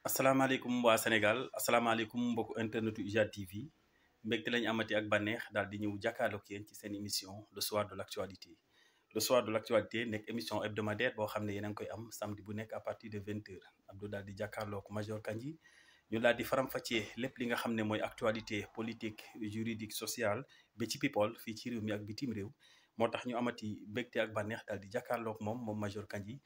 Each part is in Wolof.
asalaamaaleykum waa Sénégal asalaamaaleykum mbokku internetu IJAD TV mbégte lañ amati ak bànneex daal di ñëw jàkkaarloog yéen ci seen émission le soir de l' actualité le soir de l' actualité nekk émission hebdomadaire boo xam ne yéen a ngi koy am samedi bu nekk à partir de 20h Abdou daal di jàkkaarloog Major Kandji ñu daal di faram-fàccee lépp li nga xam ne mooy actualité politique juridique sociale ba ci people fii ci réew mi ak bitim réew moo tax ñu amati mbégte ak bànneex daal di jàkkaarloog moom Major Kandji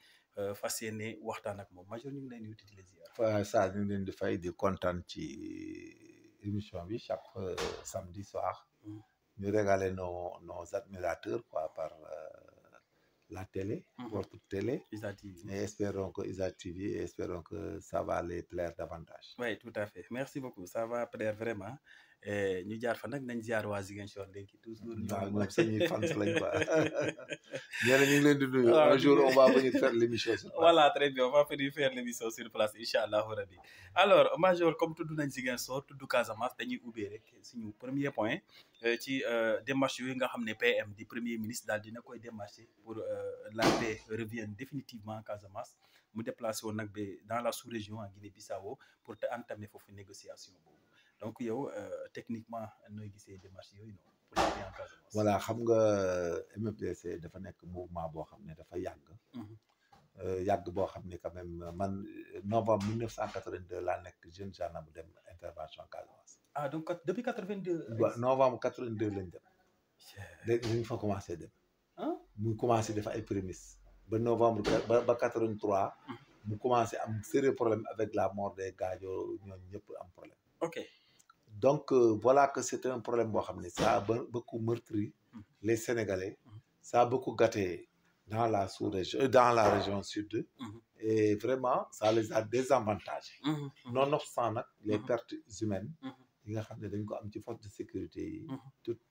fas yéene waxtaan ak moom Major ñu ngi lay nuyu di la ziar. Saa ñu ngi leen di fay di kontaan ci émission bi chaque samedi soir. ñu régaler nos admirateurs quoi par la télé. votre télé. IJAD TV. Et espérons que IJAD TV et espérons que ça va les plaire davantage. Oui tout à fait merci beaucoup ça va plaire vraiment ñu jaar fa nag nañ ziar waa Ziguinchor léegi toujours. waaw ñoom sañuy fans lañ quoi. ñeneen ñu ngi leen di nuyu. Un jour on va venir faire l'émission sur place. Voilà très bien on va venir faire l'émission sur place incha allahu rabi alors Major comme tudd nañ Ziguinchor tudd Casamance dañuy ubbee rek suñu premier point ci démarche yooyu nga xam ne PM di premier ministre daal dina koy démarcher pour la paix revienne définitivement Casamance mu déplacé woon nag ba dans la sous-région en Guinée-Bissau pour te entamer foofu négociation boobu donc yow techniquement nooy gisee démarche yooyu noonu pour la paix en Casamance. voilà xam nga MFDC dafa nekk mouvement boo xam ne dafa yàgg. yàgg boo xam ne quand même man novembre 1982 laa nekk jeune gendarme dem intervention Casamance. ah donc depuis 82. novembre 82 lañ dem. léegi ñu fa commencé dem. mu commencé def ay prémices. ba novembre ba 83. mu commencé am sérieux problème avec la mort des Gadio ñooñu ñëpp am problème. ok donc voilà que c'est un problème boo xam ne ça a beaucoup meurtri les Sénégalais. ça a beaucoup gâté dans la sous-région dans la région sud. et vraiment ça les a désavantagés. nonobstant nag les pertes humaines. yi nga xam ne dañ ko am ci force de sécurité yi.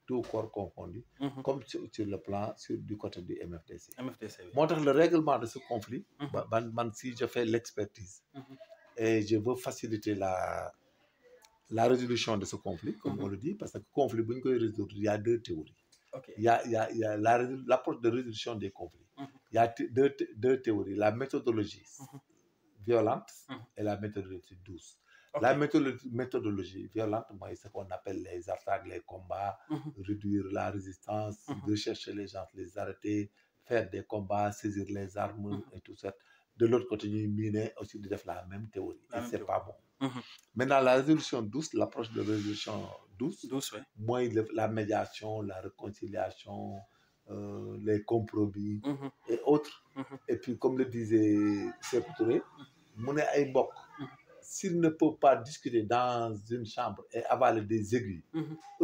tout corps confondu. comme sur le plan du côté du MFDC. moo tax le règlement de ce conflit. man si je fais l'expertise. et je veux faciliter la résolution de ce conflit comme on le dit parce que conflit bu ñu koy résoudre il y a deux théories. il y a l'approche de résolution des conflits. il y a deux théories la méthodologie violente et la méthodologie douce. La méthodologie violente, moi, c'est ce qu'on appelle les attaques, les combats, réduire la résistance, rechercher les gens, les arrêter, faire des combats, saisir les armes et tout ça. De l'autre côté, nous miner aussi de la même théorie. Et c'est pas bon. Maintenant, la résolution douce, l'approche de résolution douce, ouais. moi, la médiation, la réconciliation, les compromis et autres. Et puis, comme le disait Sékou Touré, mon aïbok. S'ils ne peuvent pas discuter dans une chambre et avaler des aiguilles,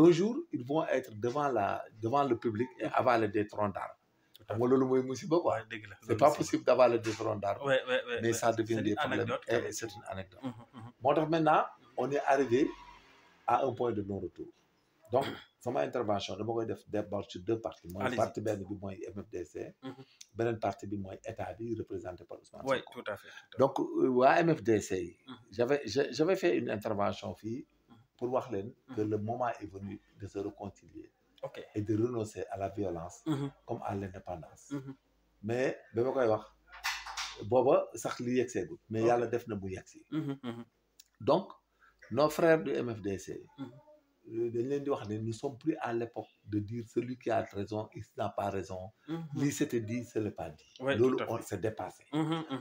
un jour, ils vont être devant le public et avaler des troncs d'arbres. C'est pas possible d'avaler des troncs d'arbres, mais ça devient des problèmes. Et c'est une anecdote. Maintenant, on est arrivé à un point de non-retour. Donc, sama intervention dama koy def d'abord sur deux parties. Mooy partie benn bi mooy MFDC. beneen partie bi mooy état bi représenté par Ousmane Sonko. Oui, tout à fait. Donc waa MFDC yi. j'avais fait une intervention fii pour wax leen que le moment est venu de se réconcilier. et de renoncer à la violence. comme à l'indépendance. mais ba ma koy wax booba sax li yegseegul. mais yàlla def na mu yegsi. donc nos frères du MFDC. dañ leen di wax ne nous sommes plus à l'époque de dire celui qui a raison il n'a pas raison. lii c'était dit ce n'est pas dit. loolu on s'est dépassé.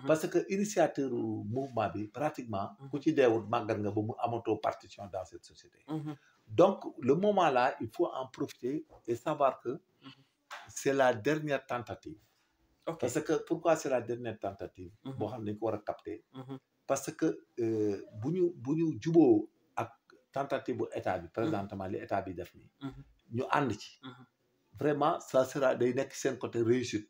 parce que initiateur mouvement bi pratiquement. ku ci deewul màggat nga ba mu amatoo partition dans cette société. donc le moment là il faut en profiter et savoir que c'est la dernière tentative. parce que pourquoi c'est la dernière tentative. boo xam ne dañ ko war a capter. parce que bu ñu juboo tentative bu état bi présentement li état bi def nii ñu ànd ci vraiment ça sera day nekk seen côté réussite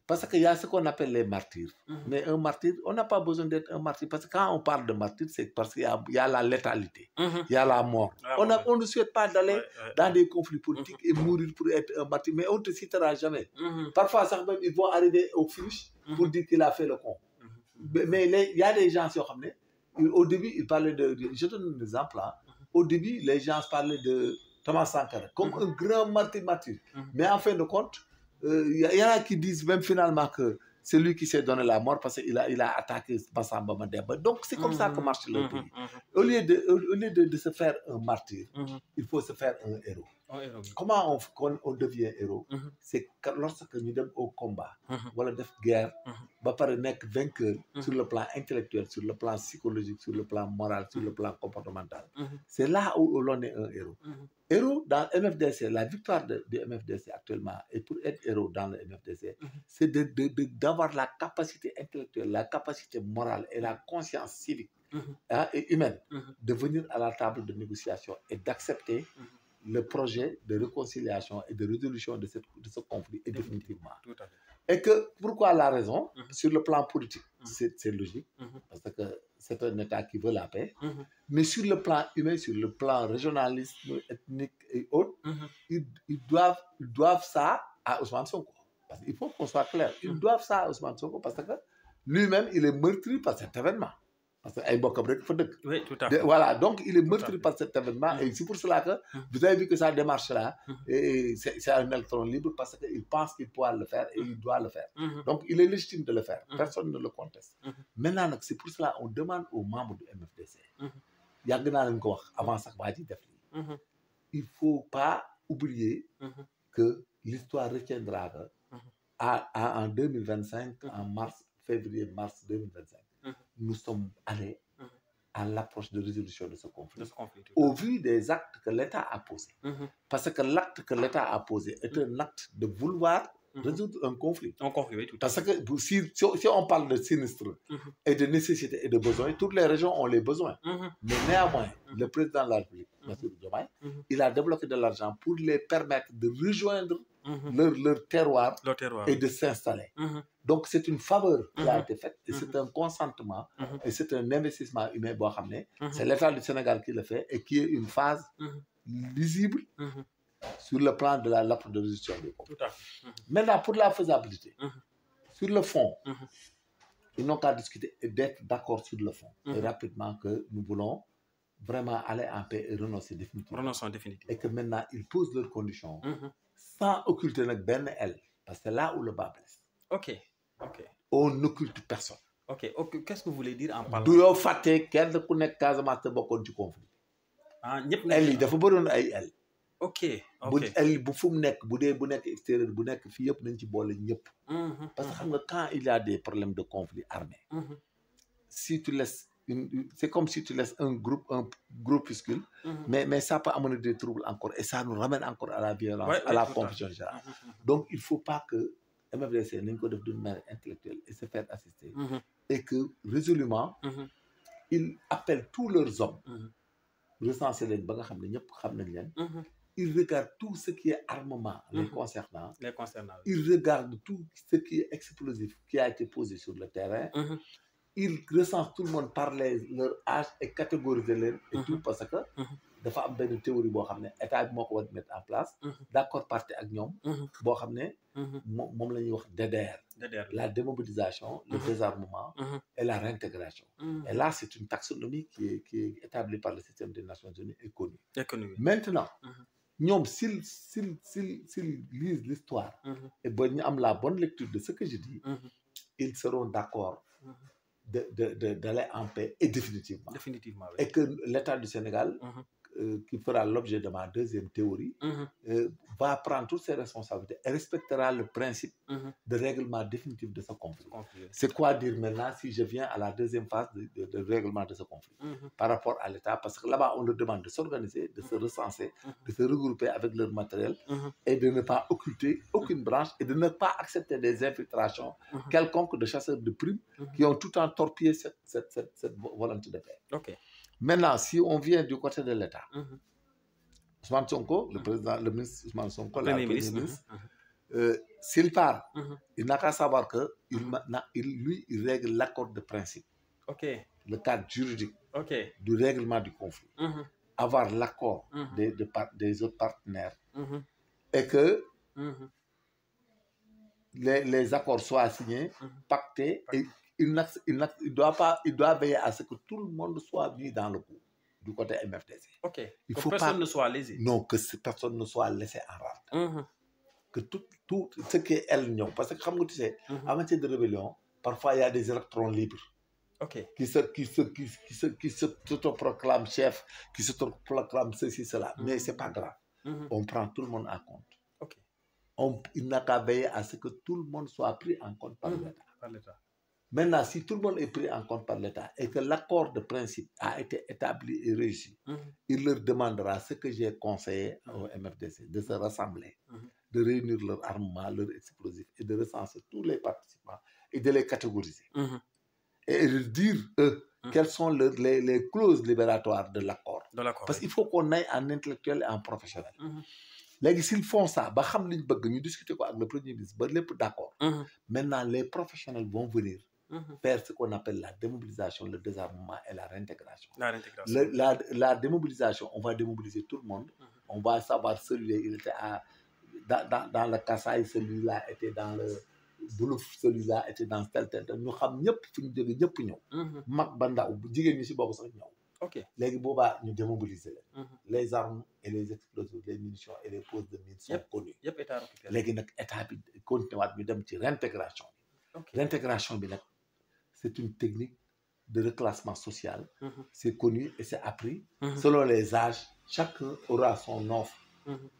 parce que y a ce qu'on appelle les martyrs mais un martyr on n'a pas besoin d'être un martyr parce que quand on parle de martyr c'est parce qu'il y a la létalité il y a la mort on ne souhaite pas d'aller dans des conflits politiques et mourir pour être un martyr mais on ne te citera jamais parfois sax même ils vont arriver au finish pour dire qu'il a fait le con mais il y a des gens yoo xam ne au début il parlait de je donne un exemple au début, les gens parlaient de Thomas Sankara comme un grand martyr. Mais en fin de compte, il y en a qui disent même finalement que c'est lui qui s'est donné la mort parce qu'il a attaqué Massamba Mademba. Donc, c'est comme ça que marche le pays. Au lieu de se faire un martyr, il faut se faire un héros. Comment on devient héros? C'est lorsque nous sommes au combat, voilà, def guerre, va par être vainqueur sur le plan intellectuel, sur le plan psychologique, sur le plan moral, sur le plan comportemental. C'est là où l'on est un héros. Héros dans MFDC, la victoire du MFDC actuellement, et pour être héros dans le MFDC, c'est d'avoir la capacité intellectuelle, la capacité morale et la conscience civique et humaine de venir à la table de négociation et d'accepter le projet de réconciliation et de résolution de ce conflit définitivement. Tout à fait. Et que, pourquoi la raison? Sur le plan politique, c'est logique, parce que c'est un État qui veut la paix, mais sur le plan humain, sur le plan régionaliste, ethnique et autres, ils doivent ça à Ousmane Sonko. Parce qu'il faut qu'on soit clair, ils doivent ça à Ousmane Sonko parce que lui-même, il est meurtri par cet événement. Parce que oui, tout à fait. Voilà, donc il est meurtri par cet événement et c'est pour cela que vous avez vu que sa démarche-là, c'est un électron libre parce qu'il pense qu'il pourra le faire et il doit le faire. Donc il est légitime de le faire, personne ne le conteste. Maintenant, c'est pour cela qu'on demande aux membres du MFDC, avant ça, il ne faut pas oublier que l'histoire retiendra en 2025, en février-mars 2025. Nous sommes allés à l'approche de résolution de ce conflit. Au vu des actes que l'État a posés. Parce que l'acte que l'État a posé est un acte de vouloir résoudre un conflit. Un conflit, oui, tout à fait. Parce que si on parle de sinistre et de nécessité et de besoin, toutes les régions ont les besoins. Mais néanmoins, le président de la République, M. Diomaye, il a débloqué de l'argent pour les permettre de rejoindre leur terroir et de s'installer. Donc, c'est une faveur qui a été faite et c'est un consentement et c'est un investissement humain. C'est l'État du Sénégal qui le fait et qui est une phase lisible sur le plan de l'approche de résolution des conflits. Maintenant, pour la faisabilité, sur le fond, ils n'ont qu'à discuter et d'être d'accord sur le fond. Et rapidement que nous voulons vraiment aller en paix et renoncer définitivement. Et que maintenant, ils posent leurs conditions sans occulter notre ben elle. Parce que c'est là où le bas blesse. Ok. On n'occulte personne. Ok. Qu'est-ce que vous voulez dire en parlant? Du yow fàtte kenn ku nekk Casamance te bokkoon ci conflit. Elle yi dafa bëroon ay elle. Ok. bu elle bu fu mu nekk bu nekk extérieur bu nekk fii yëpp nañ ci boole ñëpp. Parce que xam nga quand il y a des problèmes de conflit armé. Si tu laisses c'est comme si tu laisses un groupuscule, mais ça peut amener des troubles encore et ça nous ramène encore à la violence, à la confusion générale. Donc il ne faut pas que MFDC n'ait que d'une manière intellectuelle et se faire assister et que résolument ils appellent tous leurs hommes, recenser les ba nga xam ne ñëpp xam nañ leen. Ils regardent tout ce qui est armement les concernant. Ils regardent tout ce qui est explosif qui a été posé sur le terrain. Ils recensent tout le monde par leur âge et catégorisent les et tout parce que dafa am benn théorie boo xam ne état bi moo ko war a mettre en place. D'accord parti ak ñoom. boo xam ne moom la ñuy wax DDR. La démobilisation, le désarmement et la réintégration. Et là, c'est une taxonomie qui est établie par le système des Nations Unies et connue. Maintenant, ñoom s'ils lisent l'histoire et ba ñu am la bonne lecture de ce que je dis, ils seront d'accord d'aller en paix et définitivement. Oui. Et que l'État du Sénégal, qui fera l'objet de ma deuxième théorie, va prendre toutes ses responsabilités et respectera le principe de règlement définitif de ce conflit. C'est quoi dire maintenant si je viens à la deuxième phase de règlement de ce conflit par rapport à l'État? Parce que là-bas, on leur demande de s'organiser, de se recenser, de se regrouper avec leur matériel et de ne pas occulter aucune branche et de ne pas accepter des infiltrations quelconques de chasseurs de primes qui ont tout le temps torpillé cette volonté de paix. Maintenant, si on vient du côté de l'État, Ousmane Sonko, le ministre Ousmane Sonko, le Premier ministre, s'il part, il n'a qu'à savoir que lui, il règle l'accord de principe, le cadre juridique du règlement du conflit, avoir l'accord des autres partenaires et que les accords soient signés, pactés et il doit veiller à ce que tout le monde soit mis dans le coup du côté MFDC. Que personne ne soit lésé. Non, que personne ne soit laissé en rade. que tout ce qu'est elle ñëw parce que xam nga tu sais en matière de rébellion parfois il y a des électrons libres qui se proclament chef, qui se proclament ceci, cela. Mais c'est pas grave. On prend tout le monde en compte. Il n'a qu'à veiller à ce que tout le monde soit pris en compte par l'État. Maintenant, si tout le monde est pris en compte par l'État et que l'accord de principe a été établi et réussi, il leur demandera ce que j'ai conseillé au MFDC, de se rassembler, de réunir leur armement, leur explosif et de recenser tous les participants et de les catégoriser. Et de dire quelles sont les clauses libératoires de l'accord. Parce qu'il faut qu'on aille en intellectuel et en professionnel. S'ils font ça, nous discuter avec le Premier ministre, d'accord. Maintenant, les professionnels vont venir faire ce qu'on appelle la démobilisation, le désarmement et la réintégration. La démobilisation, on va démobiliser tout le monde. On va savoir celui-là, il était dans le Kassai, celui-là était dans le Boulouf, celui-là était dans tel. Nous savons ñëpp ñëw. Mag ba ndaw jigéen ñi si bokk sax ñëw. Léegi boobaa ñu démobiliser leen. Les armes et les explosifs, les munitions et les poses de mines sont connues. Léegi nag état bi continué waat ñu dem ci réintégration bi. Réintégration bi nag c'est une technique de reclassement social. C'est connu et c'est appris. Selon les âges, chacun aura son offre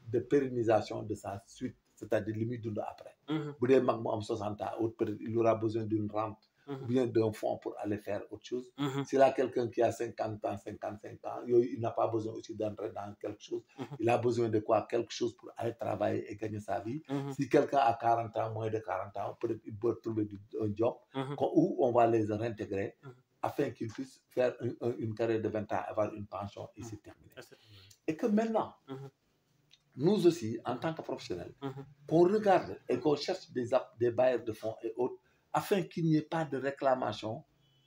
de pérennisation de sa suite, c'est-à-dire limite d'une après. Pour des mag 60 ans, il aura besoin d'une rente ou bien d'un fonds pour aller faire autre chose. S'il a quelqu'un qui a 50 ans, 55 ans, il n'a pas besoin aussi d'entrer dans quelque chose. Il a besoin de quoi? Quelque chose pour aller travailler et gagner sa vie. Si quelqu'un a 40 ans, moins de 40 ans, peut-être il peut trouver un job où on va les réintégrer afin qu'ils puissent faire une carrière de 20 ans, avoir une pension et c'est terminé. Et que maintenant, nous aussi, en tant que professionnels, qu'on regarde et qu'on cherche des bailleurs de fonds et autres, afin qu'il n'y ait pas de réclamation,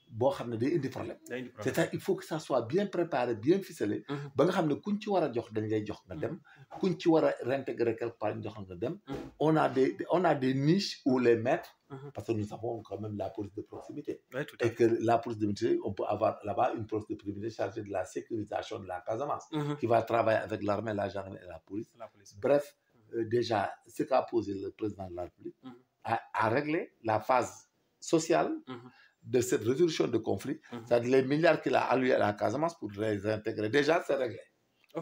des problèmes. C'est-à-dire qu'il faut que ça soit bien préparé, bien ficelé. On a des niches où les mettre, parce que nous avons quand même la police de proximité. Et que la police de proximité, on peut avoir là-bas une police de proximité chargée de la sécurisation de la Casamance, qui va travailler avec l'armée, la gendarmerie et la police. Bref, déjà, ce qu'a posé le président de la République a réglé la phase sociale de cette résolution de conflit, c'est-à-dire les milliards qu'il a alloués à la Casamance pour les intégrer. Déjà, c'est réglé.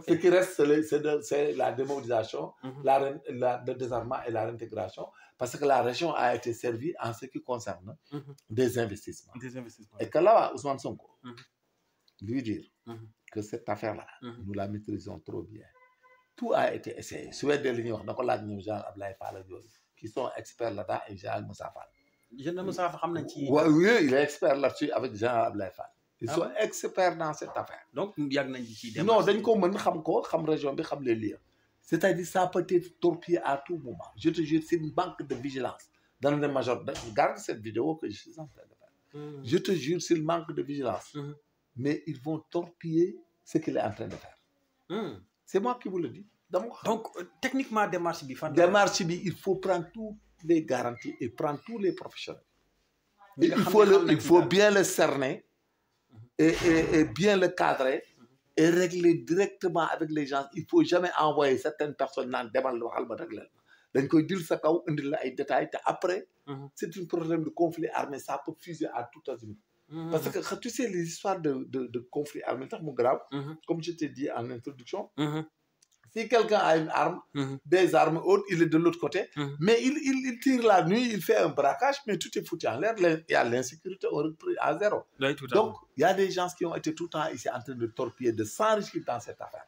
Ce qui reste, c'est la démobilisation, le désarmement et la réintégration, parce que la région a été servie en ce qui concerne des investissements. Et que là, Ousmane Sonko, lui dire que cette affaire-là, nous la maîtrisons trop bien. Tout a été essayé. Qui sont experts là-dedans et Jean Moussa Fall. Oui, il est expert là-dessus avec Jean Ablaye Fall. Ils sont experts dans cette affaire. Donc, non, dañ ko mën xam ko, xam région bi, xam les lieux. C'est-à-dire ça peut être torpillé à tout moment. Je te jure, c'est une banque de vigilance. Dans le major, regarde cette vidéo que je suis en train de faire. Je te jure, c'est une banque de vigilance. Mais ils vont torpiller ce qu'il est en train de faire. C'est moi qui vous le dis. Donc, techniquement, démarche, il faut prendre toutes les garanties et prendre tous les professionnels. Il faut bien le cerner et bien le cadrer et régler directement avec les gens. Il ne faut jamais envoyer certaines personnes dans le régler. Donc, il dit ça quand on dit les détails. Après, c'est un problème de conflit armé. Ça peut fuser à tout azimut. Parce que tu sais, les histoires de conflit armé, c'est grave. Comme je t'ai dit en introduction, si quelqu'un a une arme, des armes autres, il est de l'autre côté, mais il tire la nuit, il fait un braquage, mais tout est foutu en l'air, il y a l'insécurité à zéro. Donc, il y a des gens qui ont été tout le temps ici en train de torpiller, de s'enrichir dans cette affaire.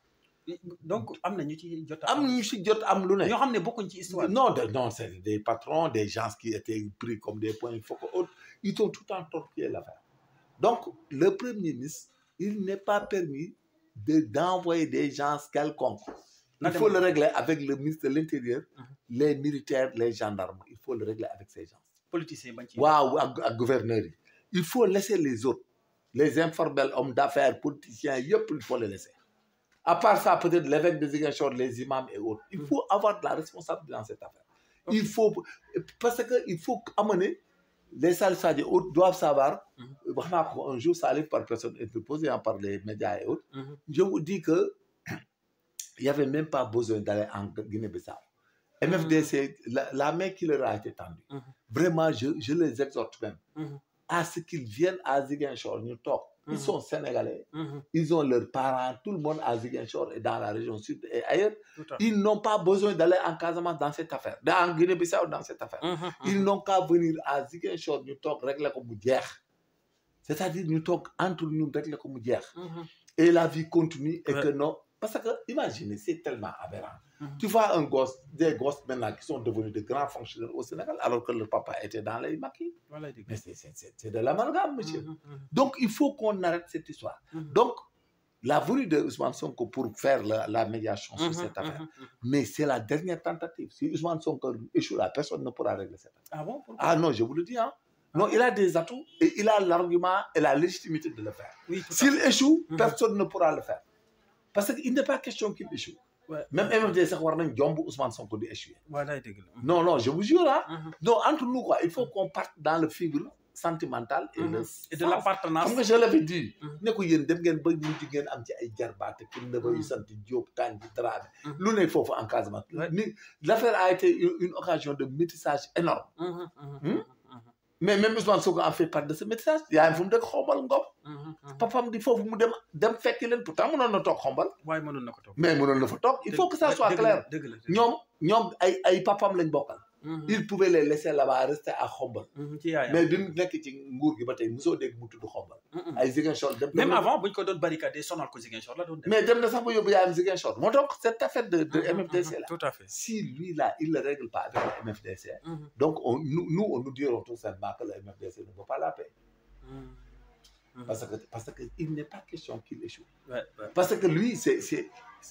Donc, non, c'est des patrons, des gens qui étaient pris comme des points focaux, ils ont tout le temps torpillé l'affaire. Donc, le Premier ministre, il n'est pas permis d'envoyer des gens quelconques. Il faut le régler avec le ministre de l'Intérieur, les militaires, les gendarmes. Il faut le régler avec ces gens. Politiciens, gouverneurs. Il faut laisser les autres, les informels, hommes d'affaires, politiciens, il faut les laisser. À part ça, peut-être l'évêque de Ziguinchor, les imams et autres. Il faut avoir de la responsabilité dans cette affaire. Il faut, parce qu'il faut amener, les salissades doivent savoir, un jour ça arrive par personne interposée, par les médias et autres, je vous dis que il n'y avait même pas besoin d'aller en Guinée-Bissau. MFDC, la main qui leur a été tendue. Vraiment, je les exhorte même à ce qu'ils viennent à Ziguinchor, ñu toog. Ils sont sénégalais, ils ont leurs parents, tout le monde à Ziguinchor et dans la région sud et ailleurs. Ils n'ont pas besoin d'aller en Casamance dans cette affaire, en Guinée-Bissau dans cette affaire. Ils n'ont qu'à venir à Ziguinchor, ñu toog régler ko mu jeex. C'est-à-dire ñu toog entre nous régler ko mu jeex. Et la vie continue et que non. Parce que, imaginez, c'est tellement aberrant. Tu vois des gosses maintenant qui sont devenus de grands fonctionnaires au Sénégal alors que leur papa était dans les maquis. Voilà, mais c'est de l'amalgame, monsieur. Donc, il faut qu'on arrête cette histoire. Donc, la venue de Ousmane Sonko pour faire la médiation sur cette affaire, mais c'est la dernière tentative. Si Ousmane Sonko échoue là, personne ne pourra régler cette affaire. Ah bon? Ah non, je vous le dis, hein. Non, il a des atouts et il a l'argument et la légitimité de le faire. Oui, s'il échoue, personne ne pourra le faire. Parce qu'il n'est pas question qu'il échoue. Même MFDC sax war nañ jomb Ousmane Sonko di échouer. Non, non, je vous jure là. Donc entre nous quoi, il faut qu'on parte dans le fibre sentimental et de l'appartenance. Comme je l'avais dit, ne ko yéen dem ngeen ba mujj ngeen am ci ay jarbaat ak neveu yu sant Diop Kandji Dramé. Lu ne foofu en Casamance. L'affaire a été une occasion de métissage énorme. Mais même Ousmane Sonko en fait part de ce métissage. Yaayam fu mu dëkk Xombal Ngom. Papam di foofu mu dem fekki leen pourtant mënoon na toog Xombal. waaye mënoon na ko toog. Mais mënoon na fa toog. Il faut que ça soit clair. ñoom ay papam lañ bokkal. Il pouvait les laisser là-bas rester à Xombal. Mais bi mu nekk ci nguur gi ba tey mosoo dégg mu tudd Xombal. ay Ziguinchor dem. Même avant buñ ko doon barricade sonal ko Ziguinchor la doon dem. Mais dem na sax ba yóbbu yaayam Ziguinchor. moo tax cette affaire de MFDC là. Tout à fait. Si lui là il ne règle pas avec le MFDC. Donc nous dirons tout simplement que le MFDC ne vaut pas la paix. Parce que il n'est pas question qu'il échoue. Parce que lui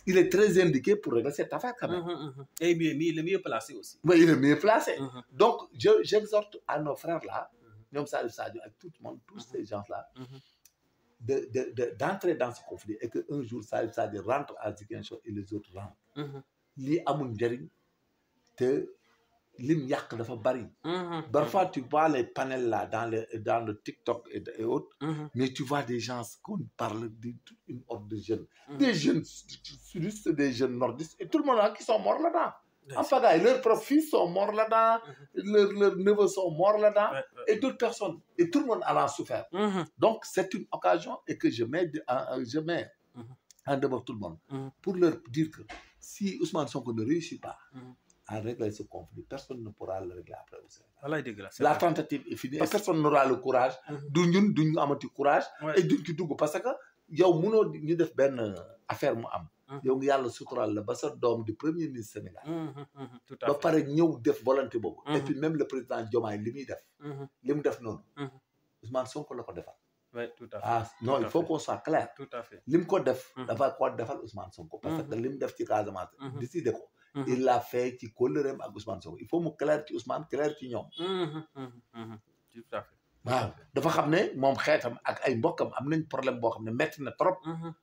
il est très indiqué pour régler cette affaire quand même. Et il est mieux placé aussi. Oui, il est mieux placé. Donc j'exhorte à nos frères là, ñoom Salif Sadio ak tout le monde, tous ces gens là, d'entrer dans ce conflit et que un jour Salif Sadio rentre à Ziguinchor et les autres rentrent. Lii amul njëriñ te lim yàq dafa bari. Parfois tu vois les panels là dans le TikTok et autres, mais tu vois des gens qu'on parle d'une horde de jeunes, des jeunes sudistes, des jeunes nordistes et tout le monde là qui sont morts là-dedans. En pagaille, leurs propres fils sont morts là-dedans, leurs neveux sont morts là-dedans, et d'autres personnes, et tout le monde en a souffert. Donc c'est une occasion et que je mets en demeure tout le monde pour leur dire que si Ousmane Sonko ne réussit pas à régler ce conflit, personne ne pourra le régler après aussi. La tentative est finie et personne n'aura le courage. duñu amati courage. Et duñ ci dugg parce que yow mënoo ñu def benn affaire mu am. yow nga yàlla suturaal la ba sa doom di premier ministre Sénégal. ba pare ñëw def volonté boobu. Et puis même le président Diomaye li mu def noonu. Ousmane Sonko la ko defal. Oui, tout à fait. Ah non, il faut qu'on soit clair. Tout à fait. Lim ko def dafa ko defal Ousmane Sonko parce que lim def ci Casamance décidé ko. Il l'a fait ci kóllëreem ak Ousmane Sonko. Il faut mu clair ci Ousmane, clair ci ñoom. Tout à fait. waaw dafa xam ne moom xeetam ak ay mbokkam am nañ problème boo xam ne métti na trop.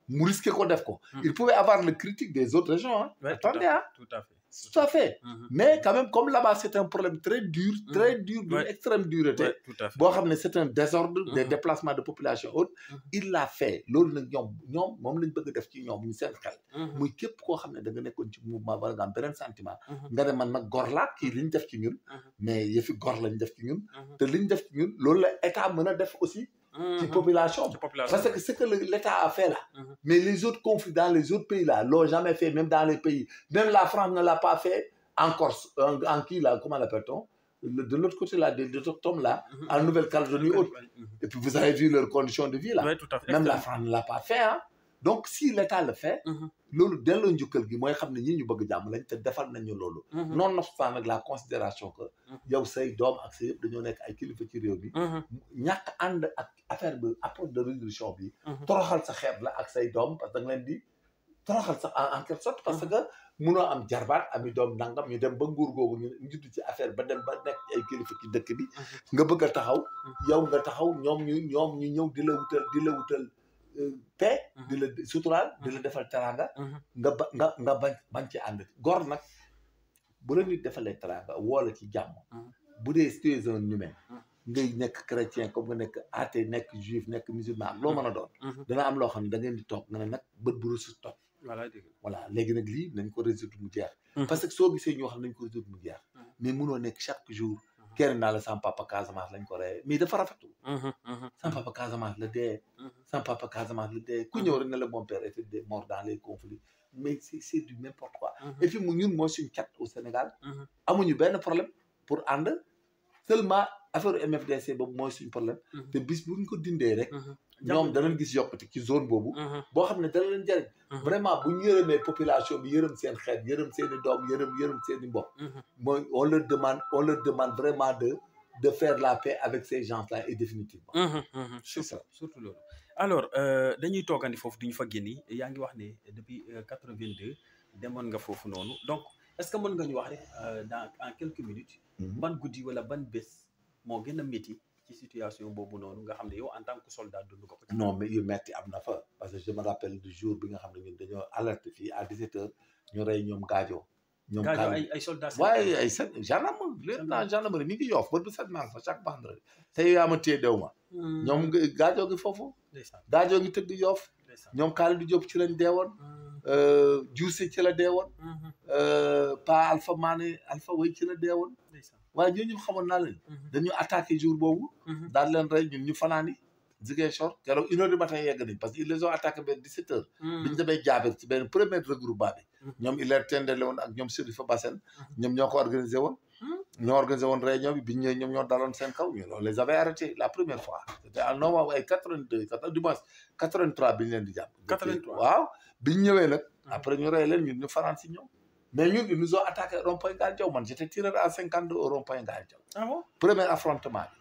mu risqué ko def ko. Il pouvait avoir le critique des autres régions. Hein. Attendez, hein. Tout à fait. Tout à fait. Mais quand même, comme là-bas, c'est un problème très dur, d'une extrême dureté. Bon, c'est un désordre des déplacements de population haute. Il l'a fait. Loolu nag ñoom moom lañ bëgg def ci ñoom ñu seen xel. muy képp koo xam ne da nga nekkoon ci mouvement wala nga am beneen sentiment. nga ne man nag gor laa kii liñ def ci ñun. mais yëfi gor lañ def ci ñun. te liñ def ci ñun loolu la état mën a def aussi. ci population. Parce que ce que l'État a fait là, mais les autres conflits dans les autres pays là, l'ont jamais fait, même dans les pays. Même la France ne l'a pas fait en Corse, en qui là, comment l'appelle-t-on? De l'autre côté là, des autochtones là, en Nouvelle-Calédonie autre. Et puis vous avez vu leurs conditions de vie là. Oui, tout à fait. Même la France ne l'a pas fait. Hein? Donc si l'État le fait, loolu delloo njukkal gi mooy xam ne ñii ñu bëgg jàmm lañ te defal nañu loolu. Nonobstant nag la considération que yow say doom ak say yëpp dañoo nekk ay kilifa ci réew bi. ñàkk ànd ak affaire bi approche de résolution bi. toroxal sa xeet la ak say doom parce que da nga leen di toroxal sax en quelque sorte parce que munoo am jarbaat ami doom nangam ñu dem ba nguur googu ñu judd ci affaire ba dem ba nekk ay kilifa ci dëkk bi. nga bëgg a taxaw yow nga taxaw ñoom ñu ñëw di la wutal. paix di la suturaal di la defal teranga nga bañ ci ànd gor nag bu la nit defalee teranga woola ci jàmm bu dee tu es un humain ngay nekk chrétien comme nga nekk athée nekk juif nekk musulman loo mën a doon dana am loo xam ne da ngeen di toog nga ne nag bët bu rusu toog voilà léegi nag lii nañ ko résoudre mu jeex. parce que soo gisee ñoo xam nañ ko résoudre mu jeex. mais mënoo nekk chaque jour. kenn naa la sama papa Casamance lañ ko rey mais dafa rafetul. sama papa Casamance la dee. sama papa Casamance la dee ku ñëw rek ne la mon père était mort dans les conflits mais c'est du n'importe quoi. et puis ñun mooy suñu cat au Sénégal. amuñu benn problème pour ànd seulement affaire MFDC boobu mooy suñu problème. te bis buñ ko dindee rek. ñoom danañ gis yokkute ci zone boobu. boo xam ne dana leen jëriñ. vraiment bu ñu yërëmee population bi yërëm seen xeet yërëm seen i doom yërëm seen i mbokk. mooy on leur demande vraiment de faire la paix avec ces gens-là et définitivement. surtout loolu. alors dañuy toogandi foofu duñu fa génni yaa ngi wax ne depuis 82 demoon nga foofu noonu donc est-ce que mën nga ñu wax rek en quelques minutes. ban guddi wala ban bés moo gën a métti ci situation boobu noonu nga xam ne yow en tant que soldat dund ko. non mais yu metti am na fa parce que je me rappelle du jour bi nga xam ne ñun dañoo alerte fii à 17h ñu rey ñoom Gaajo. ñoom ay soldats. waaye ay gendarme lieutenant gendarmerie mi ngi Yoff ba du set maa fa chaque vendredi te yow yaa ma téye dew ma. ñoom Gaajo gi foofu. Gaajo gi tëdd Yoff. ñoom Khalidou Diop ci lañ deewoon. Diousé ci la deewoon. Pa Alpha Mané Alpha Way ci la deewoon. waaye ñooñu xamoon naa leen. dañu attaqué jour boobu. daal leen rey ñun ñu fanaani Ziguinchor keroog 1h du matin yegg nañ parce que ils les ont attaqué vers 17h. biñu demee Jaabir ci benn premier regroupement bi. ñoom il leur tendale woon ak ñoom Serifa Bassène. ñoom ñoo ko organisé woon. ñoo organisé woon réunion bi biñ ñëwee ñoom ñoo daloon seen kaw ñu loolu les avait arrêtés la première fois. c'était en novembre ay 82 du moins 83 biñu leen di jàpp. 83 waaw biñ ñëwee nag. après ñu rey leen ñun ñu fanaan si ñoom. mais ñun ils nous ont attaqué rond-point Ngaye Diaw man j'étais tireur à 52 au rond-point Ngaye Diaw. Ah bon? Premier affrontement bi.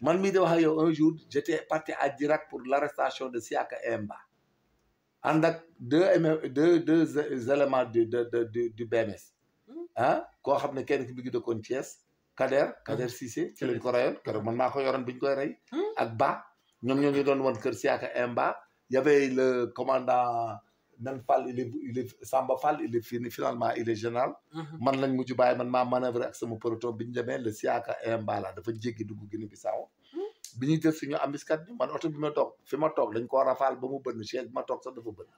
man mii di wax ak yow un jour j'étais parti à Djirak pour l'arrestation de Siaka Emba. ànd ak deux éléments du BMS. ah koo xam ne kenn ki bi ngi dëkkoon Thiès. Kader Cissé ci lañ ko reyoon keroog man maa ko yoroon biñ koy rey. ak Ba ñoom ñoo ñu doon woon kër Siaka Emba. y avait le commandant Nan Fall il est Samba Fall il est fini finalement il est général. man lañ mujj bàyyi man maa manœuvre ak sama peloton bi ñu demee le Siaka Emba la dafa jéggi dugg Guinée Bissau. bi ñuy jël suñu embuscade man oto bi ma toog fi ma toog dañ koo rafal ba mu bënn chaise bi ma toog sax dafa bënn.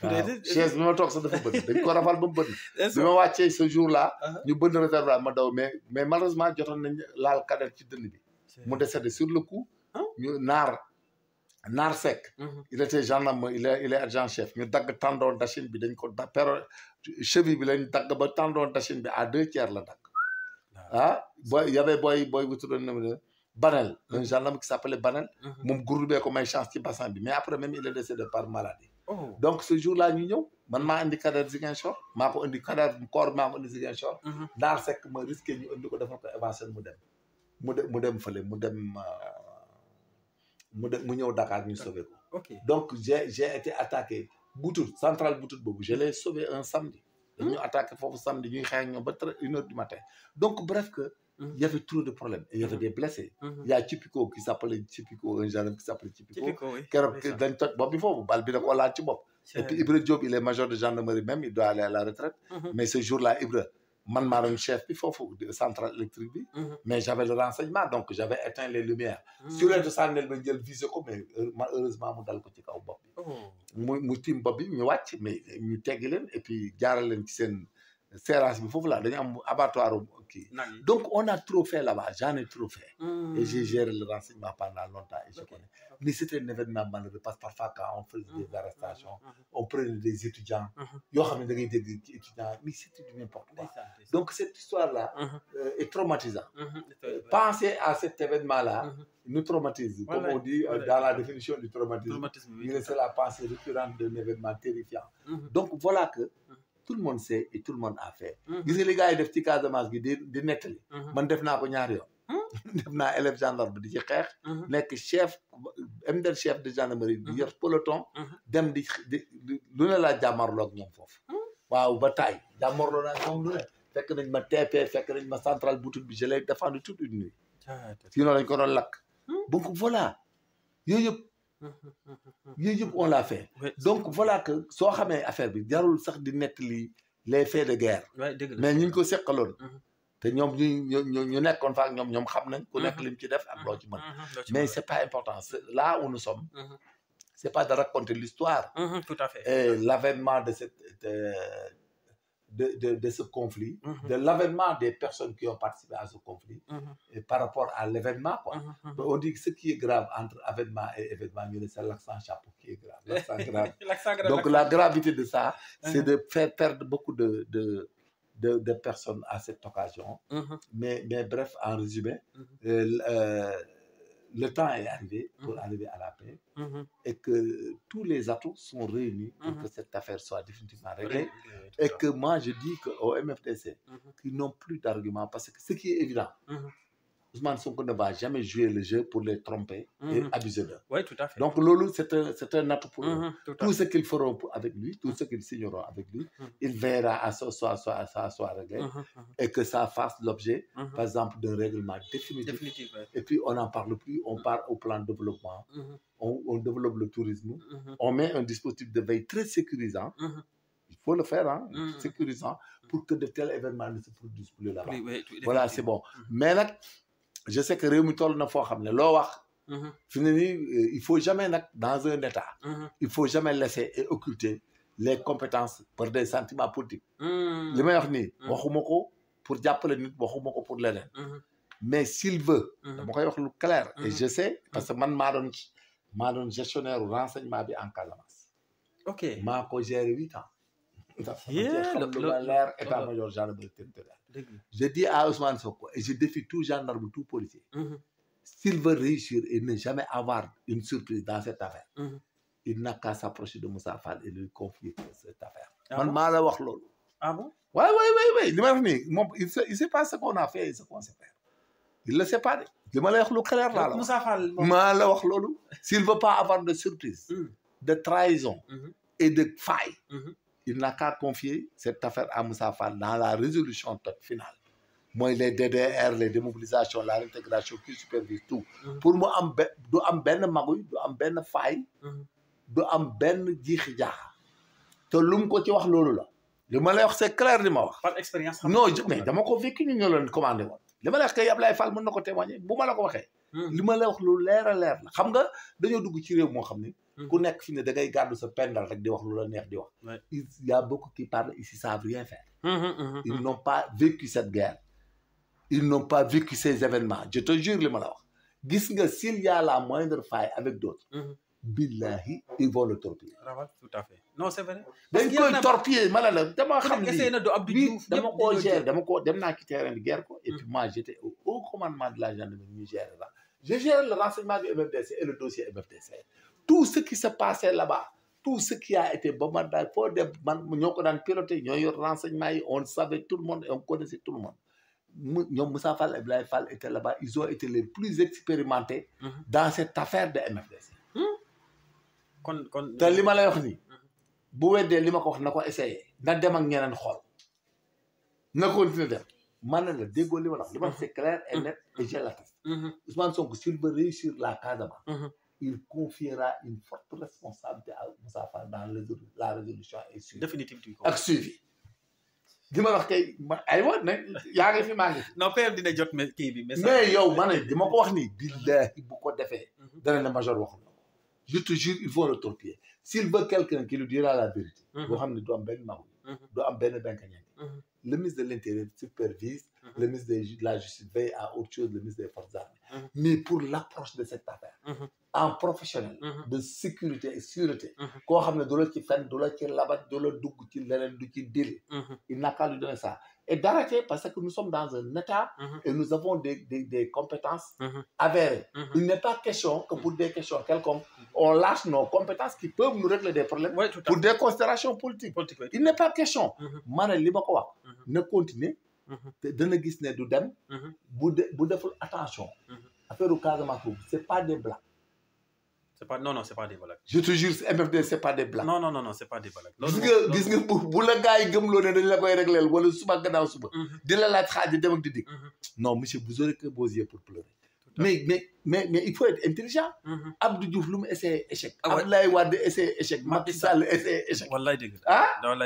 waaw chaise bi ma toog sax dafa bënn dañ ko rafal ba mu bënn. bi ma wàccee ce jour là. ñu bënn réservoir ma daw mais malheureusement jotoon nañ laal Kader ci dënn bi. mu décédé sur le coup. ñu Naar Seck. il était gendarme il est adjudant chef ñu dagg tendon d'Achille bi dañ ko cheville bi lañ dagg ba tendon d'Achille bi à 2 tiers la dagg. y avait boy bu tuddoon Banel un gendarme qui s'appelait Banel. moom groupe bee ko may chance ci bassin bi mais après même il est décédé par maladie. donc ce jour là ñu ñëw man maa indi Kader Ziguinchor maa ko indi Kader corps maa ko indi Ziguinchor. Naar Seck ma risqué ñu indi ko defal ko évacuer mu dem fële mu ñëw Dakar ñu sauvé ko. donc j'ai été attaqué Boutout centrale Boutout boobu je l'ai sauvé un samedi. dañu attaqué foofu samedi ñuy xeex ñoom ba 1h du matin. donc bref que. il y avait trop de problèmes et il y avait des blessés. il y a Chipiko qui s'appelait Chipiko un gendarme qui s'appelait Chipiko. keroog dañ toj bopp bi foofu bal bi da ko laal ci bopp. et puis Ibra Diop il est major de gendarmerie même il doit aller à la retraite. mais ce jour là Ibra man maa doon chef bi foofu centrale électrique bi. mais j'avais le renseignement donc j'avais éteint les lumières. sur les sànneel ba jël visé ko mais heureusement mu dal ko ci kaw bopp bi. mu tiim bopp bi ñu wàcc mais ñu teggi leen et puis jaaral leen ci seen serrage bi foofu la dañu am abattoir kii. donc on a trop fait là-bas j'en ai trop fait. et j'ai géré le renseignement pendant longtemps et je connais. mais c'était un événement malheureux parce que parfois quand on faisait des arrestations on prenait des étudiants. yoo xam ne da ngay dégg ci étudiants mais c'était du n'importe quoi. donc cette histoire là. est traumatisante. penser à cet événement là. nous traumatise comme on dit dans la définition du traumatisme. c'est la pensée récurrente d'un événement terrifiant. donc voilà que. tout le monde sait et tout le monde a fait. gis nga li gars yi def ci Casamance gi di nettali. man def naa ko ñaari yoon. def naa élève gendarme di ci xeex. nekk chef MDR chef de gendarmerie di yor peloton. dem di lu ne laa jàmmarloo ak ñoom foofu. waaw ba taay jàmmarloo naa ñoom lu ne. fekk nañ ma TP fekk nañ ma centrale Boutout bi je l'ai défendu toute une nuit. sinon lañ ko doon lakk. donc voilà yooyu yëpp on l'a fait. donc voilà que soo xamee affaire bi jarul sax di nettali les faits de guerre. mais ñu ngi ko seqaloon. te ñoom ñu nekkoon fa ak ñoom xam nañ ku nekk lim ci def ak loo ci mën. mais c'est pas important là où nous sommes. c'est pas de raconter l'histoire. Tout à fait. Et l'avènement de ce conflit, de l'avènement des personnes qui ont participé à ce conflit, et par rapport à l'événement, quoi. On dit que ce qui est grave entre avènement et événement, c'est l'accent chapeau qui est grave. L'accent grave. Donc la gravité de ça, c'est de faire perdre beaucoup de personnes à cette occasion. Mais bref, en résumé, le temps est arrivé pour arriver à la paix et que tous les atouts sont réunis pour que cette affaire soit définitivement réglée. Et que moi, je dis qu'au MFDC, qu'ils n'ont plus d'arguments parce que ce qui est évident, Ousmane Sonko ne va jamais jouer le jeu pour les tromper et abuser d'eux. Oui, tout à fait. Donc, Lolo, c'est un atout pour eux. Tout ce qu'ils feront avec lui, tout ce qu'ils signeront avec lui, il verra à ce soit réglé et que ça fasse l'objet, par exemple, d'un règlement définitif. Et puis, on n'en parle plus, on part au plan de développement, on développe le tourisme, on met un dispositif de veille très sécurisant. Il faut le faire, hein, sécurisant, pour que de tels événements ne se produisent plus là-bas. Voilà, c'est bon. Mais là, je sais que Réumi Tol n'a pas dit il faut jamais, dans un État, il faut jamais laisser et occulter les compétences pour des sentiments politiques. Le meilleur ni, pour diapler nit, pour l'aider. Mais s'il veut, c'est clair, et je sais, parce que moi, je suis gestionnaire du renseignement en Casamance. Ok. Je géré 8 ans. État-major gendarmerie territoriale. Je dis à Ousmane Sonko, et je défie tout gendarme, tout policier, s'il veut réussir et ne jamais avoir une surprise dans cette affaire, il n'a qu'à s'approcher de Moussa Fall et lui confier cette affaire. Ah bon? Ah bon? Oui. Il sait pas ce qu'on a fait et ce qu'on sait faire. Il ne le sait pas. Moussa Fall. S'il ne veut pas avoir de surprise, de trahison et de faille, il n'a qu'à confier cette affaire à Moussa Fall dans la résolution finale. Moi, les DDR, les démobilisations, la réintégration qui supervise tout. Pour moi, il am ben magouille, il am ben faille, il am ben djihja. Te lum ko ci wax lolu la. Le ma lay wax c'est clair li ma wax. Par expérience. Non, mais dama ko vécu ñu ñoo commandé won. Li ma lay wax kay Ablaye Fall mën na ko témoigner bu ma la ko waxee. Li ma lay wax lu leer a leer la. Xam nga dañoo dugg ci réew moo xam ne ku nekk fi ne da ngay gàddu sa pendal rek di wax lu la neex di wax. Il y a beaucoup qui parlent ici savent rien faire. Ils n'ont pas vécu cette guerre. Ils n'ont pas vécu ces événements. Je te jure li ma la wax. Gis nga s'il y a la moindre faille avec d'autres. Billahi, ils vont le torpiller. Tout à fait. Non, c'est vrai. dañ koy torpiller ma la dama xam ni dama ko gérer dem naa ci terrain de guerre ko et puis moi j'étais au haut commandement de la gendarmerie ñu gérer là. Je gère le renseignement du MFDC et le dossier MFDC. Tout ce qui se passait là-bas, tout ce qui a été bombardé, pour des ñoo ko daan piloté ñoo yor renseignement yi, on savait tout le monde et on connaissait tout le monde. ñoom Moussa Fall et Ablaye Fall étaient là-bas, ils ont été les plus expérimentés dans cette affaire de MFDC. te li ma lay wax nii bu weddee li ma ko wax na ko essayé na dem ak ñeneen xool na continuer dem man la déggoo li ma la wax li ma c'est clair et net et je l'atteste. Ousmane Sonko s'il veut réussir la Casamance, il confiera une forte responsabilité à Moussa Fall dans la résolution et suivi. Définitivement. Ak suivi. Li ma wax kay aywa nag yaa ngi fi maa ngi fi. Non PM dina jot kii bi message. Mais yow ma ne di ma ko wax nii billahi bu ko defee dana ne major waxul. Je te jure, ils vont le torpiller. S'il veut quelqu'un qui lui dira la vérité, le ministre de l'Intérieur supervise, le ministre de la Justice veille à autre chose, le ministre des Forces armées. Mais pour l'approche de cette affaire, en professionnel, de sécurité et sûreté, il n'a qu'à lui donner ça. Et d'arrêter parce que nous sommes dans un État et nous avons des compétences avérées. Il n'est pas question que pour des questions quelconques, on lâche nos compétences qui peuvent nous régler des problèmes pour des considérations politiques. Il n'est pas question. Mané li mako wax ne continuer dana gis ne du dem bu deful attention. Affaire au Casamance, c'est pas des blagues. Non, c'est pas des blagues. Je te jure, MFD, c'est pas des blagues. Non, c'est pas des blagues. Gis nga bu la gars yi gëmloo ne dañ la koy régler wala suba gannaaw suba di la laaj xaaji dem ak di dik. Non, monsieur, vous aurez que vos yeux pour pleurer. mais il faut être intelligent. Abdou Diouf lu mu essayé échec. Abdoulaye Wade essayé échec. Macky Sall essayé échec. wallaay dëgg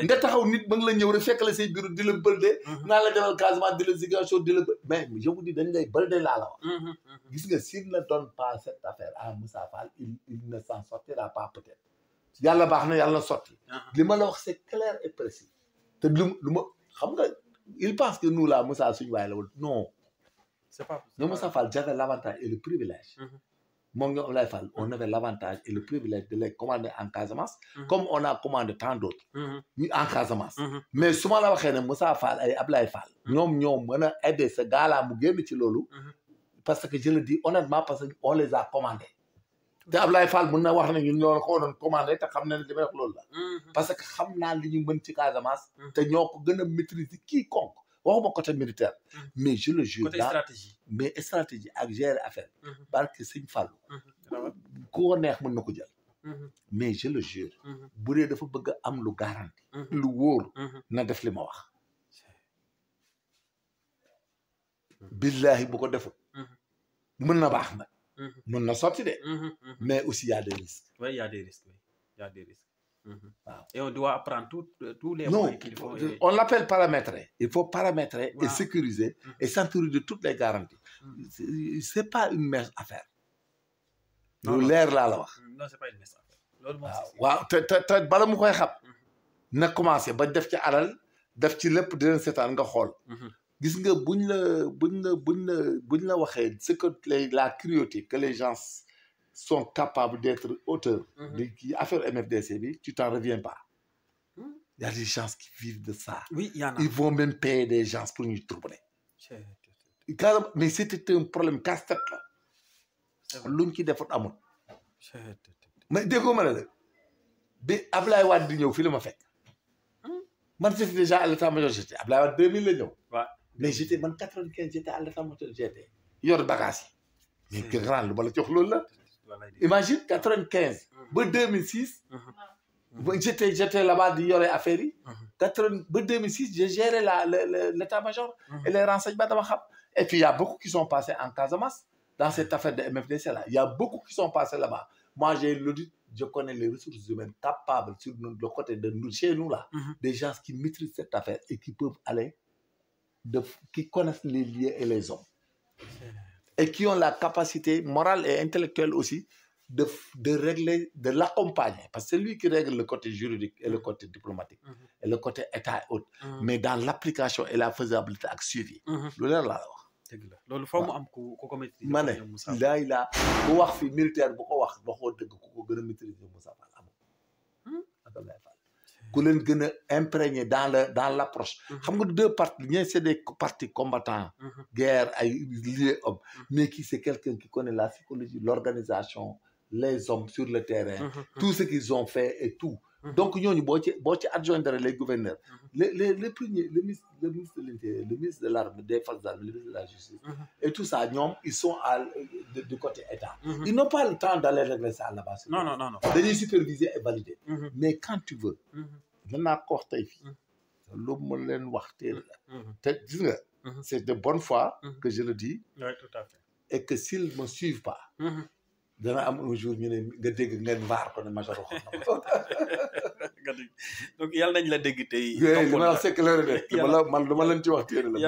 nga taxaw nit ba nga la ñëw rek fekk la say bureau di la bëlde. naa la demal Casamance di la Ziguinchor di la mais je vous dis dañ lay bëlde laa la wax. gis nga s'il ne donne pas cette affaire à Moussa Fall il ne s'en sortira pas peut-être. yàlla baax na yàlla na sotti. li ma la wax c'est clair et précis. te lu ma xam nga il pense que nous là Moussa suñu waay la wala non. c'est pas non Moussa Fall j'avais l'avantage et le privilège. moom ñoom Abdoulaye Fall on avait l'avantage et le privilège de les commander en Casamance. comme on a commandé tant d'autres. ñu en Casamance. mais su ma la waxee ne Moussa Fall ay Abdoulaye Fall. ñoom ñoo mën a aider ce gars-là mu génn ci loolu. parce que je le dis honnêtement parce que on les a commandés. te Abdoulaye Fall mën na wax ne ñun ñoo ko doon commandé te xam na ne li may wax loolu la. parce que xam naa li ñu mën ci Casamance. te ñoo ko gën a maîtriser quiconque. waxuma côté militaire. mais je le jure. côté stratégie. mais stratégie ak gérer affaire. barke Sëñ Fallu. ku ko neex mën na ko jël. mais je le jure. bu dee dafa bëgg a am lu garanti. lu wóor. na def li ma wax. billahi bu ko defut. mën na baax nag. mën na sotti de. mais aussi y a des risques. oui y a des risques oui y a des risques. waaw et on doit apprendre tous les non moyens qu'il faut. on l'appelle paramétrer. il faut paramétrer et sécuriser et s'entourer de toutes les garanties. c'est pas une mince affaire. lu leer laa la wax. non c'est pas une mince affaire. loolu moom waaw te bala mu koy xam. na commencé ba def ci alal def ci lépp di leen seetaan nga xool. gis nga buñ la waxee ce que la cruauté que les gens sont capables d'être auteurs. de kii affaire MFDC bi tu t'en reviens pas. Il y a des gens qui vivent de ça. oui il y en a. Ils vont même payer des gens pour ñu troubler. mais c'était un problème casse-tête là. luñ ci defut amul. mais déggoo ma la bi Ablaye Wade di ñëw fii la ma fekk. man j'étais déjà à l'état-major j'étais Ablaye Wade 2000 la ñëw. waaw mais j'étais man 95 j'étais à l'état-major j'étais yor bagage yi. mais que grand lu ma la jox loolu la. imagine 95. ba 2006. j'étais là-bas di yore affaire yi. ba 2006 j'ai géré l'état-major. et les renseignements dama xam. et puis il y a beaucoup qui sont passés en Casamance. dans cette affaire de MFDC là il y a beaucoup qui sont passés là-bas. moi j'ai l'audit je connais les ressources humaines capables sur le côté de nous chez nous là. des gens qui maîtrisent cette affaire et qui peuvent aller qui connaissent les lieux et les hommes. et qui ont la capacité morale et intellectuelle aussi de régler, de l'accompagner. Parce que c'est lui qui règle le côté juridique et le côté diplomatique. Et le côté état et autres. Mais dans l'application et la faisabilité ak suivi. loolu la wax. dëgg la loolu foo mu am ku ko maîtriser. ma ne laa bu wax fi militaire bu ko wax waxoo dëgg ku ko gën a maîtriser Moussa Fall amul. Abdoulaye Fall ku leen gën a imprégné dans l'approche. xam nga deux parties ñee c'est des partis combattants. guerre ay liés hommes. mais qui c'est quelqu'un qui connaît la psychologie l'organisation les hommes sur le terrain. tout ce qu'ils ont fait et tout. donc ñooñu boo ci adjoindre les gouverneurs. les premiers le ministre de l'Intérieur le ministre de l'armée des forces armées le ministre de la justice. et tout ça ñoom ils sont du côté état. ils n'ont pas le temps d'aller régler ça là-bas. non. dañuy superviser et valider. mais quand tu veux. mën naa ko wax tey fii. lu ma leen wax teel la. te gis nga. c'est de bonne foi. que je le dis. oui tout à fait. et que s'ils me suivent pas. dana am un jour ñu ne nga dégg ngeen vaar ko ne major wax na ko. donc yàlla nañ la dégg tey. li ma wax c'est clair de. man dama leen ci wax téere la.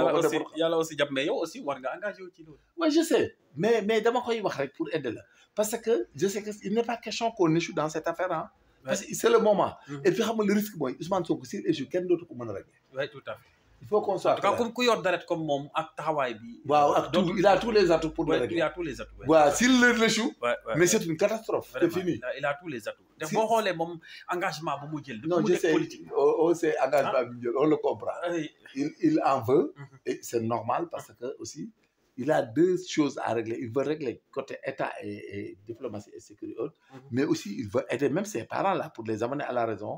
yàlla aussi jàpp mais yow aussi war nga engagé wu ci loolu. oui je sais mais dama koy wax rek pour aider la parce que je sais que il n'est pas question qu'on échoue dans cette affaire ah. parce que c'est le moment. et puis xam nga le risque mooy Ousmane Sonko s'il échoue kenn dootu ko mën a régler. oui tout à fait. il faut qu'on soit clair. comme ku yor deret comme moom ak taxawaay bi. waaw ak tout il a tous les atouts pour le régler. il a tous les atouts. waaw s'il l'échoue. mais c'est une catastrophe. c'est fini. il a tous les atouts. te boo xoolee moom engagement bu mu jël. non je sais c'est engagement bi mu jël on le comprend. il en veut. et c'est normal parce que aussi. il a deux choses à régler. Il veut régler côté État et diplomatie et sécurité. Mais aussi, il veut aider même ses parents là pour les amener à la raison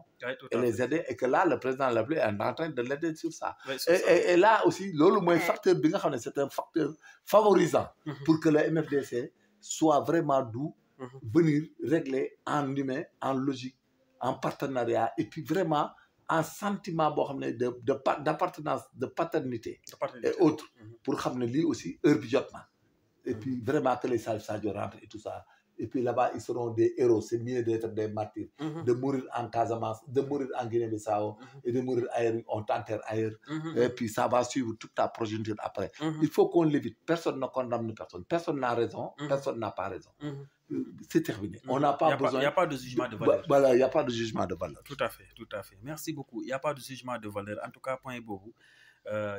et les aider. Et que là, le président de la République est en train de l'aider sur ça. Et là aussi, le facteur, c'est un facteur favorisant pour que le MFDC soit vraiment doux, venir régler en humain, en logique, en partenariat et puis vraiment un sentiment d'appartenance, de paternité et autres pour xam ne lii aussi heure bi jot na Et puis, vraiment, que les Sadio rentrent et tout ça. Et puis là-bas, ils seront des héros. C'est mieux d'être des martyrs, de mourir en Casamance, de mourir en Guinée-Bissau et de mourir ailleurs, on t'enterre ailleurs. Et puis ça va suivre toute ta progéniture après. Il faut qu'on l'évite. Personne ne condamne personne. Personne n'a raison, personne n'a pas raison. C'est terminé. On n'a pas besoin. Il n'y a pas de jugement de valeur. Voilà, il n'y a pas de jugement de valeur. Tout à fait, tout à fait. Merci beaucoup. Il n'y a pas de jugement de valeur. En tout cas, point beau.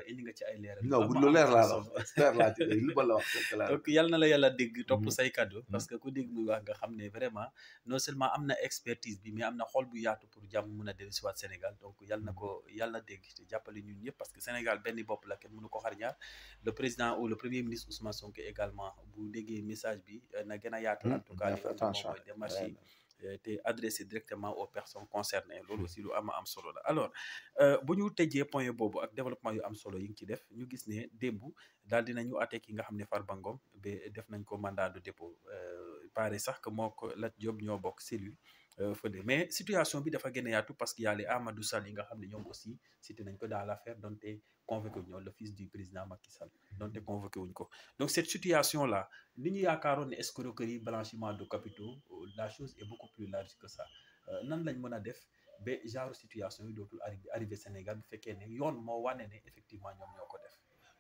indi nga ci ay leeral. non bu lu leer laa la expert laa ci lu ma la wax c'est clair. donc yal na la yàlla dégg topp say kaddu. parce que ku dégg muy wax nga xam ne vraiment non seulement am na expertise bi mais am na xol bu yaatu pour jàmm mun a dellusiwaat Sénégal donc yal na ko yàlla dégg te jàppale ñun ñëpp parce que Sénégal benn bopp la kenn mënu ko xar ñaar le président ou le premier ministre Ousmane Sonko également bu déggee message bi na gën a yaatu. en tout cas li nga xam mooy démarche yi te adressé directement aux personnes concernées loolu aussi lu am solo la alors bu ñu tëjee point boobu ak développement yu am solo yi ngi ci def ñu gis ne démb daal dinañu atte ki nga xam ne Farba Ngom ba def nañ ko mandat de dépôt pare sax que moo ko Lat Diop ñoo bokk cellule fële mais situation bi dafa gën a yaatu parce que y a les Amadou Sall yi nga xam ne ñoom aussi cité nañ ko dans l'affaire donte convoqué wuñ le fils du président Macky Sall donte convoqué wuñ ko donc cette situation là li ñu yaakaaroon ne escroquerie blanchiment de capitaux la chose est beaucoup plus large que ça nan lañ mën a def ba genre situation yi dootul arrivé Sénégal bu fekkee ne yoon moo wane ne effectivement ñoom ñoo ko def.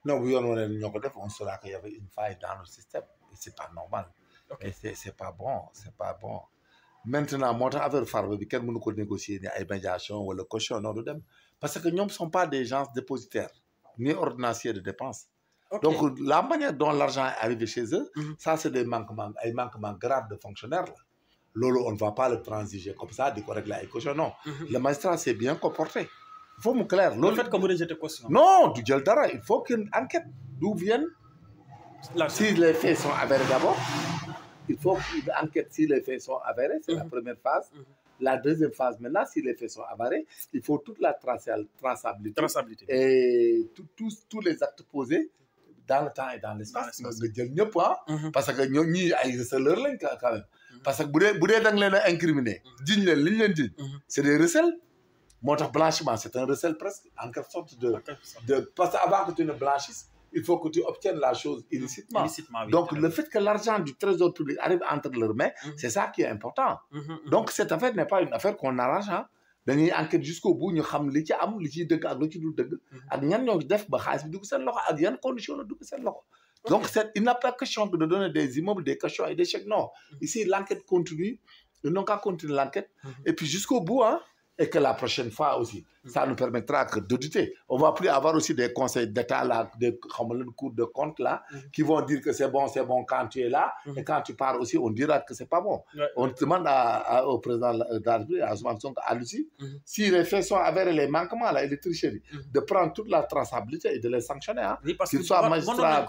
non bu yoon wane ne ñoo ko def on saura qu'il y avait une faille dans le système et c'est pas normal. et c'est pas bon c'est pas bon. maintenant moo tax affaire Farba bi kenn mënu ko négocier ni ay médiation wala caution non du dem parce que ñoom sont pas des gens dépositaires ni ordonnanciers de dépenses. donc la manière dont l'argent est arrivé chez eux ça c'est des manquements graves de fonctionnaires là loolu on ne va pas le transiger comme ça di ko régler ay caution non le magistrat s'est bien comporté il faut mu clair loolu le fait que mu rejeté caution non du jël dara il faut qu'une enquête d'où viennent si les faits sont avérés d'abord il faut qu'une enquête si les faits sont avérés c'est la première phase. La deuxième phase, maintenant, si les faits sont avérés, il faut toute la traçabilité. Et tous les actes posés dans le temps et dans l'espace. Parce que nous, c'est leur langue quand même. Parce que si vous êtes incriminé, c'est des recels. Mon blanchiment, c'est un recel presque, en quelque sorte parce qu'avant que tu ne blanchisses, il faut que tu obtiennes la chose illicitement. Donc, le fait que l'argent du trésor public arrive entre leurs mains, c'est ça qui est important. Donc, cette affaire n'est pas une affaire qu'on arrange. dañuy enquête jusqu'au bout ñu xam li ci am li ciy dëgg ak lu ci dul dëgg ak ñan ñoo def ba xaalis bi dugg seen loxo ak yan conditions la dugg seen loxo. Donc, il n'a pas question de donner des immeubles, des cautions et des chèques. Non. Ici, l'enquête continue. Ils n'ont qu'à continuer l'enquête. Et puis, jusqu'au bout, hein. Et que la prochaine fois aussi, ça nous permettra d'auditer. On ne va plus avoir aussi des conseils d'État, là, des cours de compte là, qui vont dire que c'est bon quand tu es là. Et quand tu pars aussi, on dira que c'est pas bon. On demande au président de la République, à Ousmane Sonko, à Lucie, si les faits sont avérés, les manquements, là, et les tricheries, de prendre toute la traçabilité et de les sanctionner. Hein, qu'ils soient magistrats.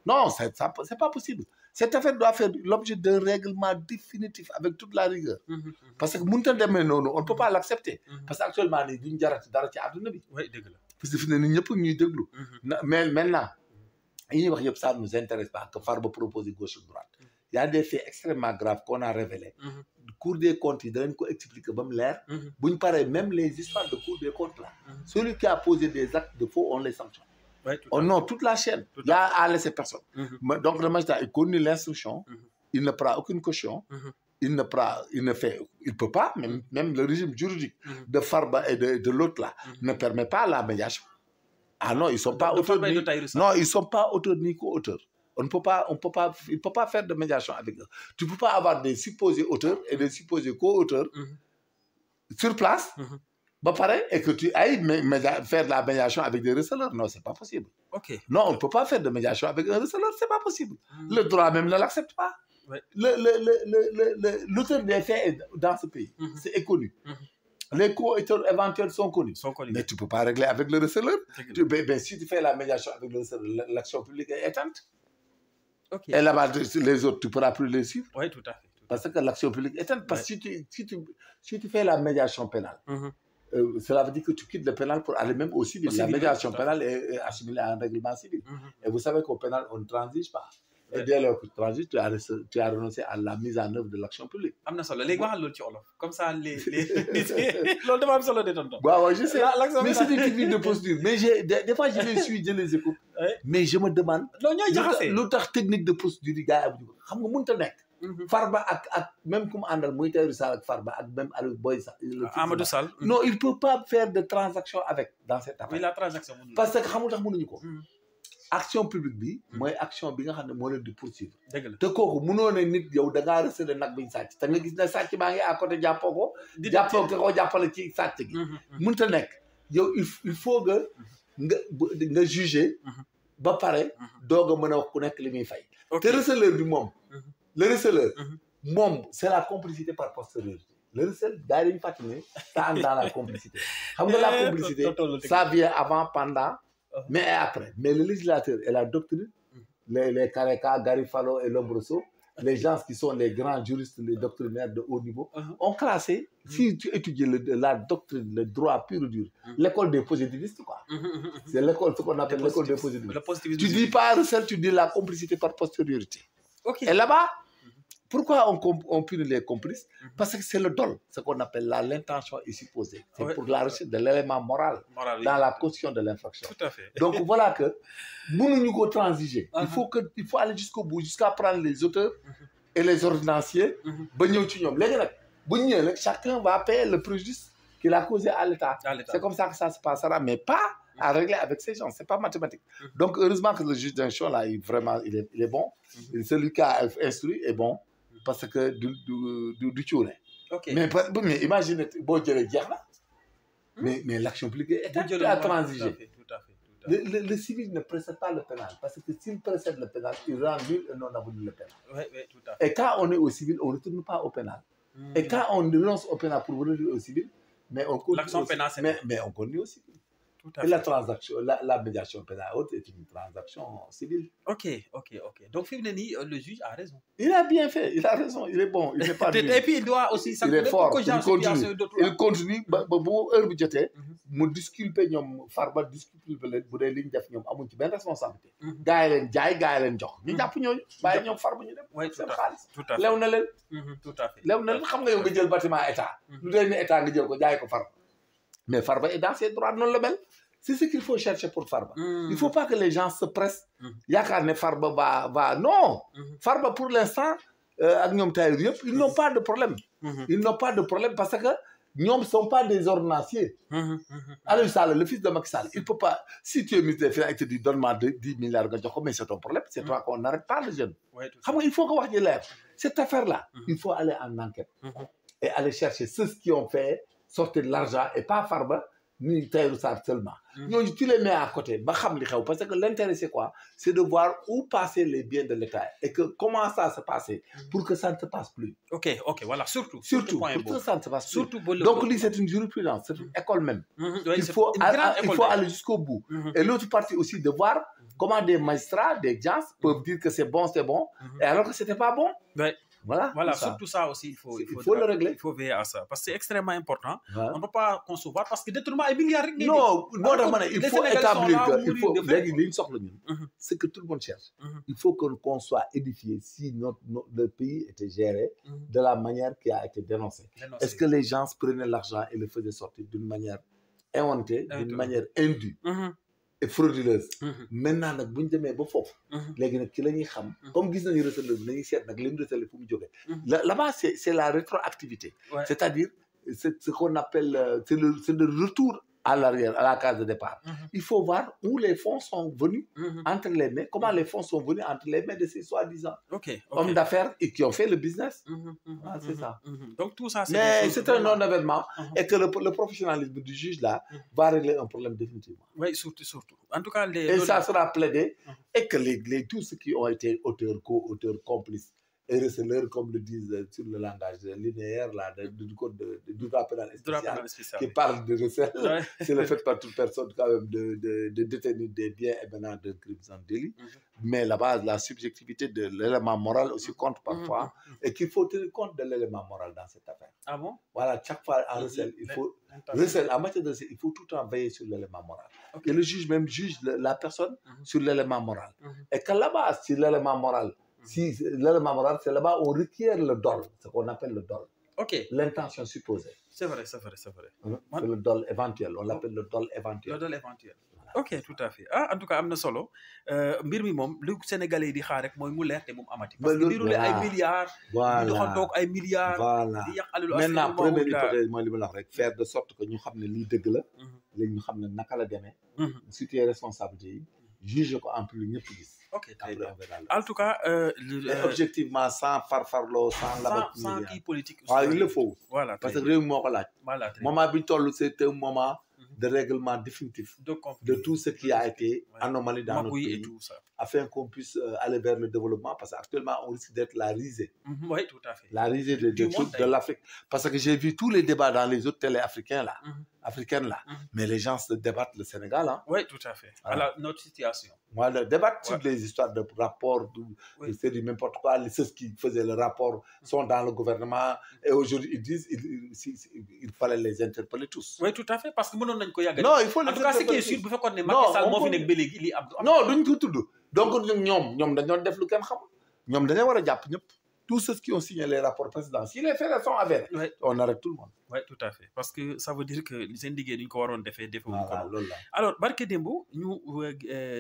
Non, c'est pas possible. Cette affaire doit faire l'objet d'un règlement définitif avec toute la rigueur. Parce que on ne peut pas l'accepter. Parce qu'actuellement, il y a des parce que mais maintenant, ça ne nous intéresse pas que Farba propose gauche ou droite. Il y a des faits extrêmement graves qu'on a révélés. Le Cour des comptes, il donne expliquer même les histoires de Cour des comptes là. Celui qui a posé des actes de faux, on les sanctionne. Oh non, toute la chaîne. Il y a à laisser personne. Donc le magistrat, il connaît l'instruction, il ne prend aucune caution, il ne peut pas, même le régime juridique de Farba et de l'autre là, ne permet pas la médiation. Ah non, ils ne sont pas auteurs. Non, ils ne sont pas auteurs ni co-auteurs. Il ne peut pas faire de médiation avec eux. Tu ne peux pas avoir des supposés auteurs et des supposés co-auteurs sur place. Pareil, et que tu ailles faire de la médiation avec des receleurs. Non, c'est pas possible. Non, on ne peut pas faire de médiation avec un receleur, c'est pas possible. Le droit même ne l'accepte pas. L'auteur des faits est dans ce pays, c'est connu. Les co-auteurs éventuels sont connus. Mais tu ne peux pas régler avec le receleur. Si tu fais la médiation avec le receleur, l'action publique est éteinte. Et là-bas, les autres, tu ne pourras plus les suivre. Oui, tout à fait. Parce que l'action publique est éteinte. Parce que si tu fais la médiation pénale, cela veut dire que tu quittes le pénal pour aller même au civil. La médiation pénale est assimilée à un règlement civil. Et vous savez qu'au pénal, on ne transige pas. Et dès lors que tu transiges, tu as renoncé à la mise en œuvre de l'action publique. am na solo léegi waxal loolu ci olof comme ça les loolu dafa am solo de tonton. waaw je sais mais c'est des techniques de posture mais des fois je les suis je les écoute. mais je me demande. non ñooy jaxase lu tax technique de posture yi gars yi amuñu ko xam nga mënut a nekk. Farba ak même ku mu àndal muy Tahirou Sarr ak Farba ak même Aliou Boy Sarr. Amadou Sall. non il peut pas faire de transaction avec dans cette affaire. oui la transaction parce que xamul tax mënuñu ko. action publique bi mooy action bi nga xam ne moo leen di poursuivre. dëgg la te kooku mënoo ne nit yow da ngaa recédé nag biñ sàcc te nga gis ne sàcc baa ngi à côté jàppoo ko. jàppoo ko jàppale ci sàcc gi. mënut a nekk yow il faut que nga juger. ba pare doog a mën a wax ku nekk li muy fay. te receleur bi moom. le receleur. moom c'est la complicité par postériorité. le recel gars yi dañu fàttali ne ça entre dans la complicité. xam nga la complicité ça vient avant pendant. mais après mais le législateur et la doctrine les Kareka, Garifalo et Lombroso, les gens qui sont les grands juristes, les doctrinaires de haut niveau, ont classé, si tu étudies la doctrine, le droit pur et dur, l'école des positivistes, quoi. C'est l'école, ce qu'on appelle l'école des positivistes. Tu dis pas recel, tu dis la complicité par postériorité. Et là-bas, pourquoi on punit les complices? Parce que c'est le dol, ce qu'on appelle l'intention est supposée. C'est pour la recherche de l'élément moral dans la caution de l'infraction. Tout à fait. Donc voilà que nous nous transiger. Il faut aller jusqu'au bout, jusqu'à prendre les auteurs et les ordonnanciers. Chacun va payer le préjudice qu'il a causé à l'État. C'est comme ça que ça se passera, mais pas à régler avec ces gens. C'est pas mathématique. Donc heureusement que le juge d'instruction là, il est bon. Celui qui a instruit est bon. Parce que du tourné. Mais imaginez, mais l'action publique est à transiger. Le civil ne précède pas le pénal. Parce que s'il précède le pénal, il rend nul et non avenu le pénal. Tout à fait. Et quand on est au civil, on ne retourne pas au pénal. Et quand on renonce au pénal pour revenir au civil, mais on continue au civil. Et la transaction, la médiation pénale haute est une transaction civile. Ok. Donc, le juge a raison. Il a bien fait, il a raison, il est bon, il n'est pas nul. Et puis, il doit aussi sanctionner. Il est fort, il continue. Mu disculper ñoom Farba disculper leen bu dee li ñu def ñoom amuñ ci benn responsabilité. gaa yi leen jaay gaa yi leen jox. ñu jàpp ñooñu bàyyi ñoom Farba ñu dem. seen xaalis lew na leen. tout à fait lew na leen xam nga yow nga jël bâtiment état. lu dee ni état nga jël ko jaay ko Farba. mais Farba est dans ses droits noonu la mel. C'est ce qu'il faut chercher pour Farba. Il ne faut pas que les gens se pressent. Yaakaar ne Farba va non. Farba pour l'instant ak ñoom Tahirou yëpp ils n'ont pas de problème. Ils n'ont pas de problème parce que ñoom ne sont pas des ordonnanciers. Aliou Sall le fils de Macky Sall il peut pas si tu es ministre des Finances et tu dis donne-moi 10 milliards nga jox ko mais c'est ton problème c'est toi qu'on n'arrête pas le jeune. xam nga il faut que wax ji leer cette affaire là. Il faut aller en enquête. Et aller chercher ceux qui ont fait sortir de l'argent et pas Farba ni Tahirou Sarr seulement. ñooñu tu les mets à côté ba xam li xew parce que l'intérêt c'est quoi? C'est de voir où passer les biens de l'État et que comment ça se passer pour que ça ne se passe plus. Ok, voilà, surtout pour que ça ne se passe plus. Surtout donc lui c'est une jurisprudence, c'est une école même. Il faut aller jusqu'au bout. Et l'autre partie aussi de voir comment des magistrats, des gens peuvent dire que c'est bon et alors que c'était pas bon. Voilà, surtout ça aussi, il faut le régler. Il faut veiller à ça. Parce que c'est extrêmement important. On ne peut pas concevoir parce que détournement est milliard. Non, il faut établir que ce que tout le monde cherche. Il faut qu'on soit édifié si le pays était géré de la manière qui a été dénoncée. Est-ce que les gens prenaient l'argent et le faisaient sortir d'une manière inventée, d'une manière indue et frauduleuse. Maintenant nag bu ñu demee ba foofu. léegi nag ci la ñuy xam. comme gis nañu recel bi nañuy seet nag li mu recel fu mu jógee. Là-bas c'est la rétroactivité. C'est-à-dire c'est ce qu'on appelle c'est le retour à l'arrière, à la case de départ. Il faut voir où les fonds sont venus entre les mains, comment les fonds sont venus entre les mains de ces soi-disant hommes d'affaires et qui ont fait le business. C'est ça. Donc tout ça, c'est un non-événement et que le professionnalisme du juge là va régler un problème définitivement. Oui, surtout. En tout cas, et ça sera plaidé et que tous ceux qui ont été auteurs, co-auteurs, complices et receleur, comme le disent sur le langage linéaire là, du code du droit pénal spécial, qui parle de recel. C'est le fait par toute personne quand même de détenir des biens émanant d'un crime sans délit. Mais là-bas, la subjectivité de l'élément moral aussi compte parfois, et qu'il faut tenir compte de l'élément moral dans cette affaire. Ah bon? Voilà, chaque fois en recel, il faut recel, en matière de recel, il faut tout le temps veiller sur l'élément moral. Et le juge même juge la personne sur l'élément moral. Et que là-bas, sur l'élément moral, si l'élément moral, c'est là-bas où on requiert le dol, ce qu'on appelle le dol. L'intention supposée. C'est vrai, c'est vrai, c'est vrai. C'est le dol éventuel, on l'appelle le dol éventuel. Le dol éventuel. Ok, tout à fait. Ah, en tout cas, am na solo mbir mi moom lu Sénégalais yi di xaar rek mooy mu leer te moom amati. parce que diru ay milliards. voilà di doxantoog ay milliards. voilà di yàq alalu maintenant première hypothèse mooy li ma la wax rek faire de sorte que ñu xam ne lii dëgg la. léegi ñu xam ne naka la demee. situer responsabilité yi. juge ko en plus ñëpp gis. ok très bien en tout cas. objectivement sans farfarloo sans labat. sans kii politique. waaw il le faut. voilà parce que réew mi moo ko laaj. voilà moment bi ñu toll c'est un moment de règlement définitif de tout ce qui a été anomalie dans notre pays, afin qu'on puisse aller vers le développement, parce qu'actuellement, on risque d'être la risée. Oui, tout à fait. La risée de l'Afrique. Parce que j'ai vu tous les débats dans les autres télé africaines là. Mais les gens se débattent le Sénégal. Hein. Oui, tout à fait. Voilà notre situation. Voilà, débattre sur les histoires de rapports, c'est du n'importe quoi. Ceux qui faisaient le rapport sont dans le gouvernement, et aujourd'hui, ils disent il fallait les interpeller tous. Oui, tout à fait, parce que nous non, il faut les interpeller. En tout cas, ce qui est sûr, bu fekkoon ne Macky Sall moo fi nekk ba léegi lii am. Non, duñ ko tudd. Donc ñoom dañoo def lu kenn xam. ñoom dañoo war a jàpp ñëpp. Tous ceux qui ont signé les rapports précédents, si les faits sont avérés, on arrête tout le monde. Oui, tout à fait. Parce que ça veut dire que les individus duñ ko waroon defee voilà, alors barke démb ñu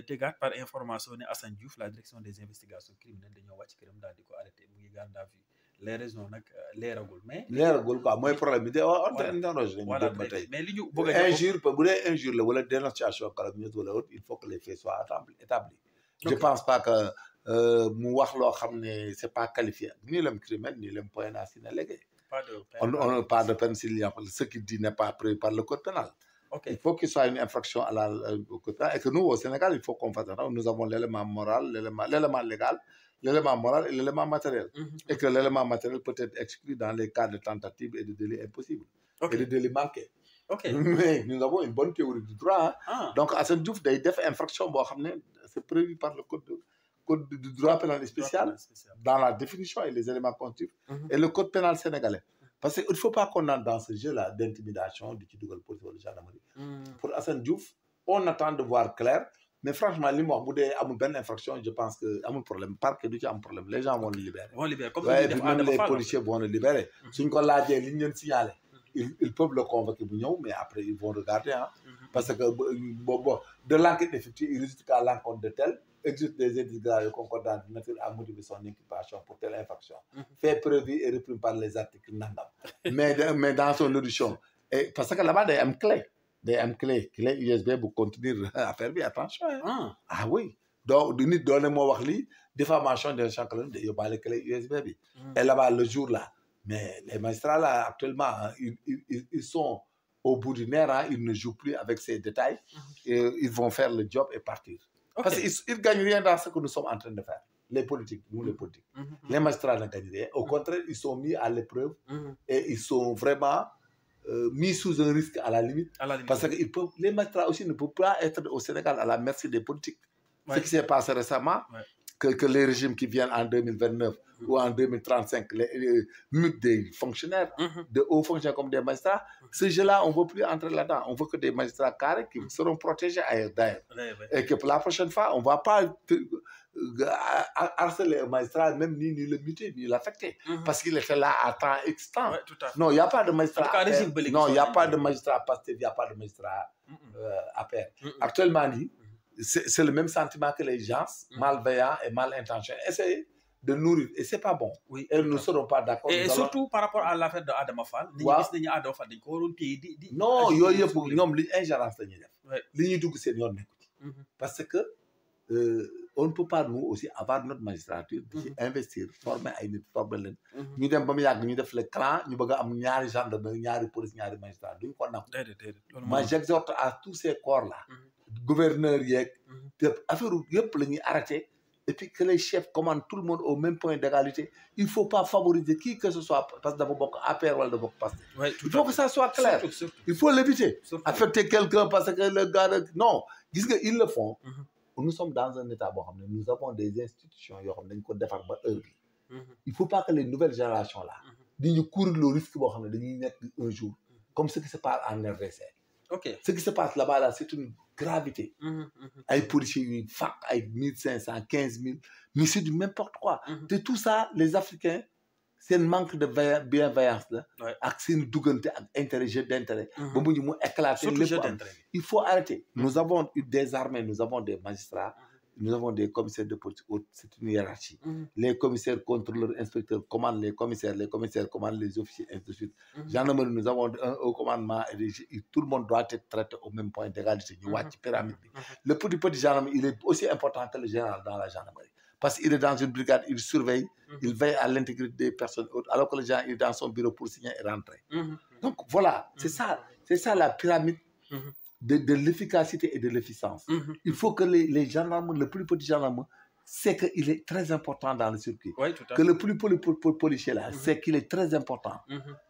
tegaat par information ne Assane Diouf la direction des investigations criminelles dañoo wàcc këram daal di ko arrêté mu ngi garde à vue. Les raisons nag leeragul mais. leeragul quoi mooy problème bi de on t'interroge voilà mais li ñu bëgg a injure bu dee injure la wala dénonciation calomnieuse wala autre, il faut que les faits soient établis. Je pense pas que mu wax loo xam ne c'est pas qualifié ni le criminel ni le point à signaler. On parle de peine s'il y a ce qui dit n'est pas prévu par le code pénal. Il faut qu'il soit une infraction au code pénal et que nous au Sénégal il faut qu'on fasse attention. Nous avons l'élément moral, l'élément légal, l'élément moral et l'élément matériel. Et que l'élément matériel peut être exclu dans les cas de tentative et de délit impossible. Et de délit manqué. Mais nous avons une bonne théorie du droit. Hein. Donc, Assane Diouf, day def infraction, c'est prévu par le code du droit pénal spécial dans la définition et les éléments constitutifs et le code pénal sénégalais. Parce qu'il ne faut pas qu'on entre dans ce jeu-là d'intimidation, du Tidougal police ou de gendarmerie. Pour Assane Diouf, on attend de voir clair. Mais franchement, li mu wax bu dee amul benn infraction, je pense que amul problème. Parquet du ci am problème. Les gens vont le libérer. Comme même les policiers vont le libérer. Suñ ko laajee li ñu leen signalé, ils peuvent le convoquer bu ñëw, mais après ils vont regarder. Hein, parce que de l'enquête effectuée, il résulte qu'à l'encontre de tel, existe des indices graves concordants de nature à motiver son inculpation pour telle infraction. Fait prévu et repris par les articles nangam. mais dans son audition, parce que là-bas, il y a une clé. Day am clé USB pour contenir affaire bi attention. Ah oui. Donc nit doone moo wax lii diffamation de chacun day yóbbaale clé USB bi. Et là-bas le jour là, mais les magistrats là actuellement ils sont au bout du nerf, hein, ils ne jouent plus avec ces détails. Et ils vont faire le job et partir. Parce qu'ils ne gagnent rien dans ce que nous sommes en train de faire. Les politiques, nous les politiques. Les magistrats ne gagnent rien. Au contraire, ils sont mis à l'épreuve et ils sont vraiment mis sous un risque à la limite. Parce que les magistrats aussi ne peuvent pas être au Sénégal à la merci des politiques. Ce qui s'est passé récemment, que les régimes qui viennent en 2029 ou en 2035 les mutent des fonctionnaires, de hauts fonctionnaires comme des magistrats, ce jeu-là, on ne veut plus entrer là-dedans. On veut que des magistrats carrés qui seront protégés ailleurs. Et que pour la prochaine fois, on ne va pas harceler un magistrat, même ni le muter, ni l'affecter. Parce qu'il était là à temps extant. Non, il n'y a pas de magistrat. Non, il n'y a pas de magistrat Pastef, il n'y a pas de magistrat APR. Actuellement, c'est le même sentiment que les gens, malveillants et mal intentionnés, essayent de nourrir. Et ce n'est pas bon. Et nous ne serons pas d'accord. Et surtout par rapport à l'affaire de Adama Fall. Non, il y a une ingérence. Parce que on ne peut pas nous aussi avoir notre magistrature, investir, former à une forme. Nous devons le clan, nous devons avoir des gendarmerie, des police, des magistrats. Moi, j'exhorte à tous ces corps-là, gouverneurs, affaire yëpp la ñuy arrêté et puis que les chefs commandent tout le monde au même point d'égalité. Il ne faut pas favoriser qui que ce soit parce que d'abord APR ou d'abord Pastef. Il faut que ça soit clair. Surtout. Il faut l'éviter. Affecter quelqu'un parce que le gars... Non, ils le font. Nous sommes dans un état, nous avons des institutions il ne faut pas que les nouvelles générations là nous courent le risque un jour, comme ce qui se passe en RDC. Ce qui se passe là-bas, là, c'est une gravité. Les policiers, avec 1500, 15 000, mais c'est du n'importe quoi. De tout ça, les Africains, c'est un manque de bienveillance. C'est une intérêt, jeu d'intérêt. Il faut arrêter. Nous avons des armées, nous avons des magistrats, nous avons des commissaires de police. C'est une hiérarchie. Les commissaires, contrôleurs, inspecteurs commandent les commissaires commandent les officiers, ainsi de suite. Gendarmerie, nous avons un haut commandement et tout le monde doit être traité au même point d'égalité. Le petit gendarme, il est aussi important que le général dans la gendarmerie. Parce qu'il est dans une brigade, il surveille, il veille à l'intégrité des personnes autres, alors que le général est dans son bureau pour signer et rentrer. Donc voilà, c'est ça la pyramide de l'efficacité et de l'efficience. Il faut que les gendarmes, le plus petit gendarme, c'est qu'il est très important dans le circuit. Que le plus policier là, c'est qu'il est très important.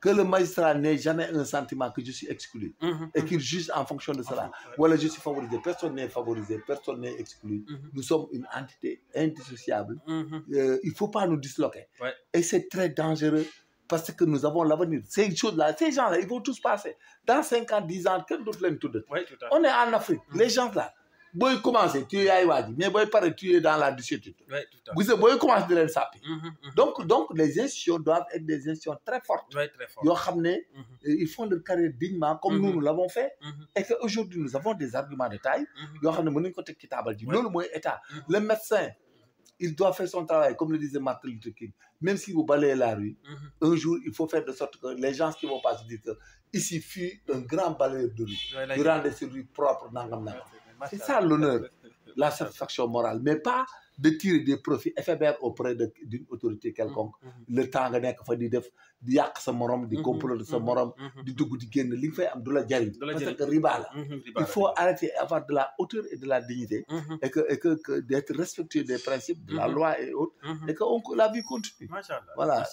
Que le magistrat n'ait jamais un sentiment que je suis exclu et qu'il juge en fonction de cela. Voilà, je suis favorisé. Personne n'est favorisé, personne n'est exclu. Nous sommes une entité indissociable. Il ne faut pas nous disloquer. Et c'est très dangereux. Parce que nous avons l'avenir. Ces choses-là, ces gens-là, ils vont tous passer. Dans 5 ans, 10 ans, quel d'autre tout de on est en Afrique. Les gens-là, boy commencer, tu es Aïwadi, mais boy paraît, tu es dans la discipline. Vous savez, boy commence de les saper. Donc, les institutions doivent être des institutions très fortes. Ils font leur carrière dignement, comme nous l'avons fait. Et qu'aujourd'hui, nous avons des arguments de taille. Le médecin, il doit faire son travail, comme le disait Martin Luther King. Même si vous balayez la rue, un jour, il faut faire de sorte que les gens qui vont pas se dire que ici fut un grand balayeur de rue, qui rend ces rues propres. C'est ça l'honneur, la satisfaction morale, mais pas de tirer des profits éphémères auprès d'une autorité quelconque. Le temps que fa di def di yak sa morom di complot sa morom di dugg di génn li nga fay am du la jariñ parce que riba la. Il faut arrêter avoir de la hauteur et de la dignité et que d'être respectueux des principes de la loi et autres et que la vie continue. Voilà.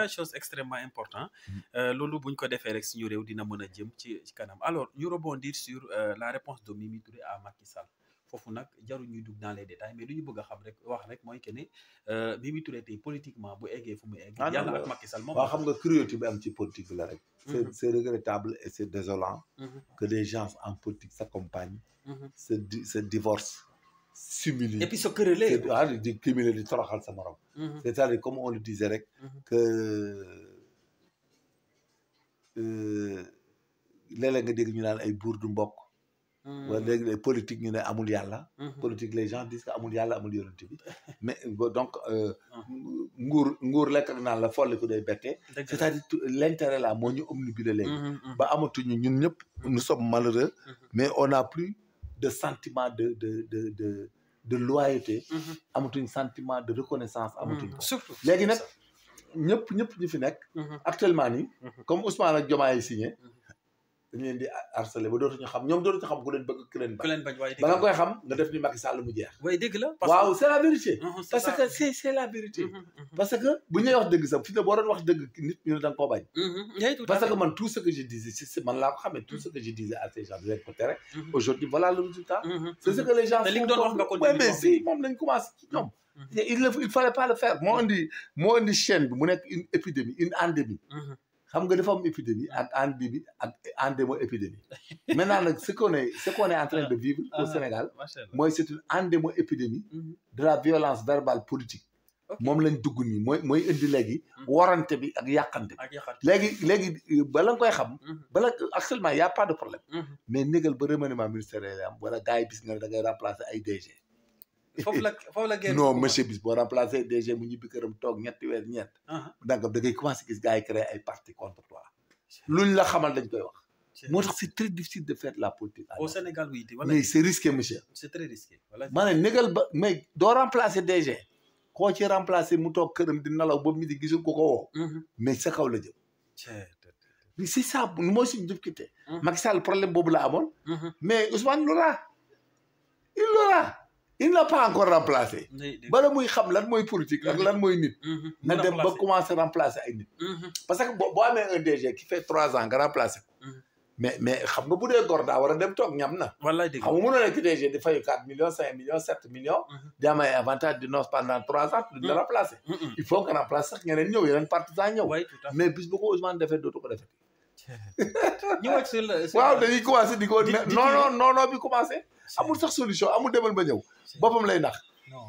Une chose extrêmement importante loolu buñ ko defee rek suñu réew dina mën a jëm ci kanam. Alors ñu rebondir sur la réponse de Mimi Touré à Macky Sall. Foofu nag jarul ñuy dugg dans les détails mais lu ñu bëgg a xam rek wax rek mooy que ne Mimi Touré tey politiquement bu eggee fu mu egg. yàlla ak Macky Sall moom. waaw xam nga cruauté bi am ci politique bi la rek. c'est regrettable et c'est désolant. que les gens en politique s'accompagnent. se divorcent. s'humilient. Et puis se quereller. di cumuler di toroxal sa morom. c'est-à-dire comme on le disait rek. que léeg-léeg nga dégg ñu naan ay buur du mbokk. léegi les politiques ñu ne amul yàlla. politique les gens disent que amul yàlla amul yonent bi mais donc nguur lekk naan la folli ko day bette. c'est-à-dire l'intérêt là moo ñu omnibulé léegi. ba amatuñu ñun ñëpp nous sommes malheureux. mais on n'a plus de sentiment de loyauté. amatuñ sentiment de reconnaissance amatuñ ko. léegi nag ñëpp ñu fi nekk. actuellement nii. comme Ousmane ak Diomaye signé. dañu leen di harcelé ba dootuñu xam ñoom dootuñu xam ku leen bëgg ku leen bañ ba nga koy xam nga def ni Macky Sall mu jeex. waaye dëgg la. waaw c'est la vérité. parce que c'est la vérité. parce que bu ñu wax dëgg sax fi ne boo doon wax dëgg nit ñu ne da nga koo bañ. parce que man tout ce que je disais c'est man laa ko xamee tout ce que je disais à ces gens di leen ko tere. aujourd'hui voilà le résultat. c'est ce que les gens. te li nga doon wax nga ko mais si moom lañ commencé ci ñoom. il fallait pas le faire moo indi chaîne bi mu nekk une épidémie une endémie. xam nga dafa am épidémie ak endémie ak endémo-épidémie. maintenant nag ce qu'on est en train de vivre au Sénégal mooy c'est une endémo-épidémie de la violence verbale politique. moom lañ dugg nii mooy indi léegi warante bi ak yàqante bi léegi bala nga koy xam bala actuellement y a pas de problème mais négal ba remaniement ministériel am wala gars yi bis nga ne da ngay remplacer ay DG. foofu la non monsieur bis boo remplacé DG mu ñibbi këram toog ñetti weer ñeent. donc da ngay commencé gis gars yi créé ay parti contre toi. luñ la xamal dañ koy wax. moo tax c'est très difficile de faire la politique. au Sénégal oui. mais c'est risqué monsieur. c'est très risqué. ma ne négal ba mais doo remplacer DG. koo ci remplacer mu toog këram di nalaw ba midi gisul ko woo. mais sa kaw la jëm. mais c'est ça mooy suñu difficulté. Macky Sall problème boobu la amoon. mais Ousmane l'aura. il n'a pas encore remplacé. bala muy xam lan mooy politique ak lan mooy nit. na dem ba commencer remplacer ay nit. parce que boo amee un DG qui fait 3 ans nga remplacer ko. mais xam nga bu dee góor daa war a dem toog ñam na. wallaay dëgg xam nga mënoo nekk DG di fay 4 millions 5 millions 7 millions. di am ay avantages di noos pendant 3 ans. du la remplacer. il faut nga remplacer sax ñeneen ñëw yeneen partisans ñëw. mais bis bu ko Ousmane defee dootu ko defee. ñëwaat sur waaw dañuy commencé di ko non bi commencé. amul sax solution amul demal ba ñëw. boppam lay nax.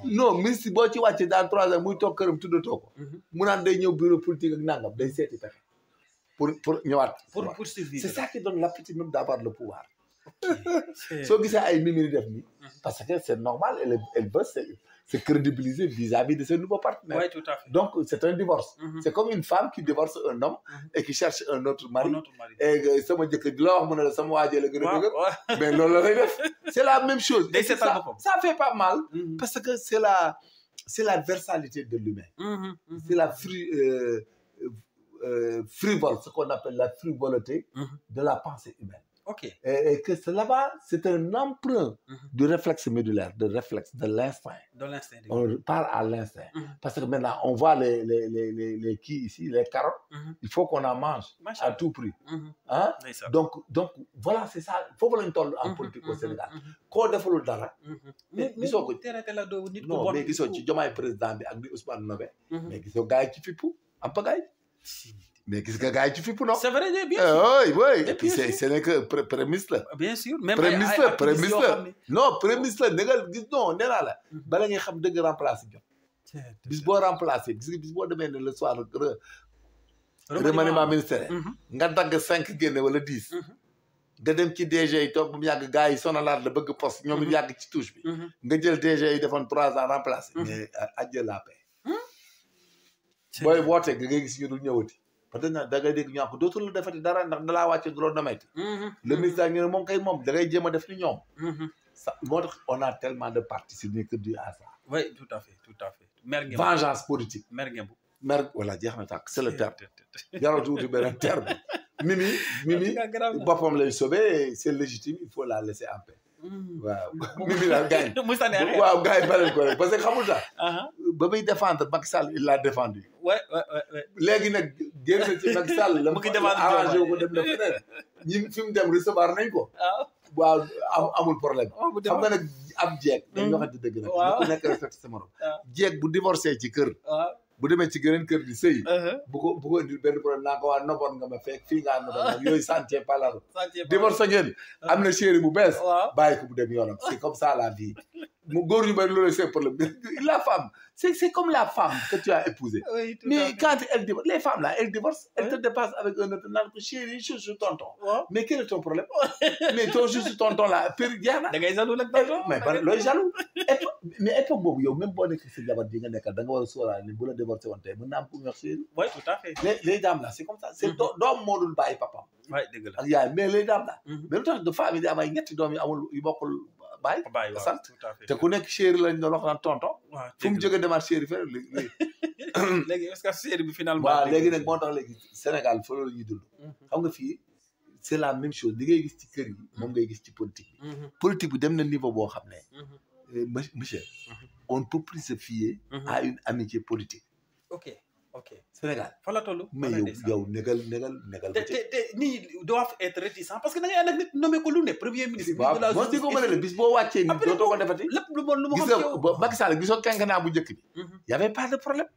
non ministre boo ci wàccee dans 3 ans muy toog këram tuddatoo ko. mu naan day ñëw bureau politique ak nangam day seeti pexe. pour ñëwaat. pour poursuivre. c'est ça qui donne l'appétit même d'avoir le pouvoir. soo gisee ay mimiri def nii. parce que c'est normal elle veut se crédibiliser vis-à-vis de ses nouveaux partenaires. Oui, tout à fait. Donc, c'est un divorce. C'est comme une femme qui divorce un homme et qui cherche un autre mari. Et c'est la même chose. Et ça fait pas mal parce que c'est la versalité de l'humain. C'est la frivole, ce qu'on appelle la frivolité de la pensée humaine. Okay. Et que cela c'est un emprunt du réflexe médulaire, de l'instinct. De l'instinct. On parle à l'instinct. Parce que maintenant, on voit les carottes, il faut qu'on en mange à tout prix. Hein? Donc, voilà, c'est ça. Il faut que l'on tourne en politique au Sénégal. Quand on fait le dara, mais ils sont non, mais ils sont président avec Ousmane Nobé, mais ils sont gars qui font un peu gars. Mais qu'est-ce que gars tu fais pour nous? C'est vrai, bien sûr. Oui. Et puis ce n'est que prémisse là. Bien sûr. Même prémisse là. Non, prémisse là. Non, n'est là. Bala ngay xam deug remplacer jot. Bis bo remplacer, bis bo démé le soir remaniement ministériel. Nga dag 5 génné wala 10. Nga dem ci DG yi tok bu yag gaay yi sonalat la bëgg poste ñom yag ci touche bi. Nga jël DG yi defon 3 ans remplacer. Mais adje la paix. Boy woté nga gis ñu dul ñëwati. parce que da ngay dégg ñu ko dootul la defati dara ndax dalaa wàcce du la nometi le ministre ñu ne moom kay moom da ngay jéem a def ni ñoom ça moo tax on a tellement de partis sur que du à ça oui tout à fait mer ngeen vengeance politique mer ngeen mer voilà jeex na tàkk c'est le terme jaratu wuti beneen terme Mimi boppam lay sauver c'est légitime il faut la laisser en paix waaw Mimi daal gaañ waaw gars yi balel ko rek parce que xamul sax ba muy défendre Macky Sall il l'a défendu léegi nag génn na ci Macky Sall la mu arrangé ko dem na feneen ñi fi mu dem recevoir nañ ko waaw amul problème xam nga nag ab jeeg dañ waxante dëgg nag na ko nekk respecté sa morom jeeg bu divorcé ci kër bu demee ci geneen kër di sëy bu ko indil benn problème naa ko waa noboon nga ma fekk fii ngaa noboon yooyu santé palaro divorce ngeen am na chéri bu bees bàyyi ko bu dem yoonam c'est comme ça la vie mu góor ñu bari loolu c'est problème la femme c'est comme la femme que tu as épousée mais quand elle divorce les femmes là elles divorcent elles te dépassent avec un autre naan ko chéri je suis tonton mais quel est ton problème mais ton je suis tonton là péri jeex na da ngay jaloux nag tonton mais ba looy jaloux mais époque boobu yow même boo nekk sa jabar ji nga nekkal da nga war a sóoraale ni bu la divorcé woon tey mën naa am ku ñor chéri oui tout à fait les dames là c'est comme ça c'est doom moo dul bàyyi papam dëgg la ak yaay mais les dames là mais lu tax de femme yi di am ay ñetti doom yi amul yu bokkul baay sant te ku nekk chéri lañ doon wax naan tonton fu mu jógee demaat chéri feneen léegi est-ce que chéri bi finalement waaw léegi nag moo tax léegi Sénégal fa loolu ñuy dund xam nga fii c'est la même chose li ngay gis ci kër yi moom ngay gis ci politique bi politique bi dem na niveau boo xam ne monsieur on ne peut plus se fier à une amitié politique ok Sénégal fa la toll mais yow négal te nii doivent être réticents parce que da ngay ànd ak nit nommé ko lu ne premier ministre de la justice ko mën a bis boo wàccee ni dootoo ko defati lépp lu bon lu mu xam yow Macky Sall gisoo quinquennat bu njëkk bi y avait pas de problème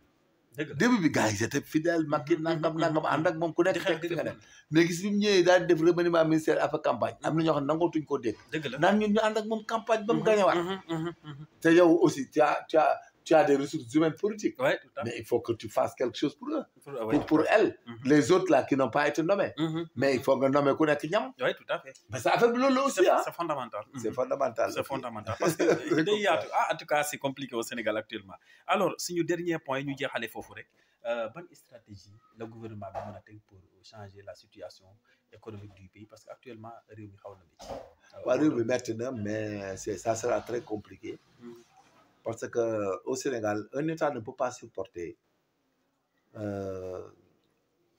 début bi gars yi étaient fidèles Macky nangam ànd ak moom ku nekk fekk fi nga dem mais gis bi mu ñëwee daal di def remaniement ministère affaire campagne am na ñoo xam ne nangootuñ koo dégg naan ñun ñu ànd ak moom campagne ba mu gañewaat te yow aussi tu as des ressources humaines politiques. Ouais, mais il faut que tu fasses quelque chose pour eux. Pour elles. Les autres là qui n'ont pas été nommés. Mais il faut que nommer qu'on ait qu'un. Oui, tout à fait. Mais ça fait le aussi. C'est fondamental. C'est fondamental. C'est fondamental. Parce que, en tout cas, c'est compliqué au Sénégal actuellement. Alors, si nous dernier point, nous disons qu'il bonne stratégie, le gouvernement a pour changer la situation économique du pays. Parce qu'actuellement, Réumi maintenant, mais ça sera très compliqué. Parce qu'au Sénégal, un État ne peut pas supporter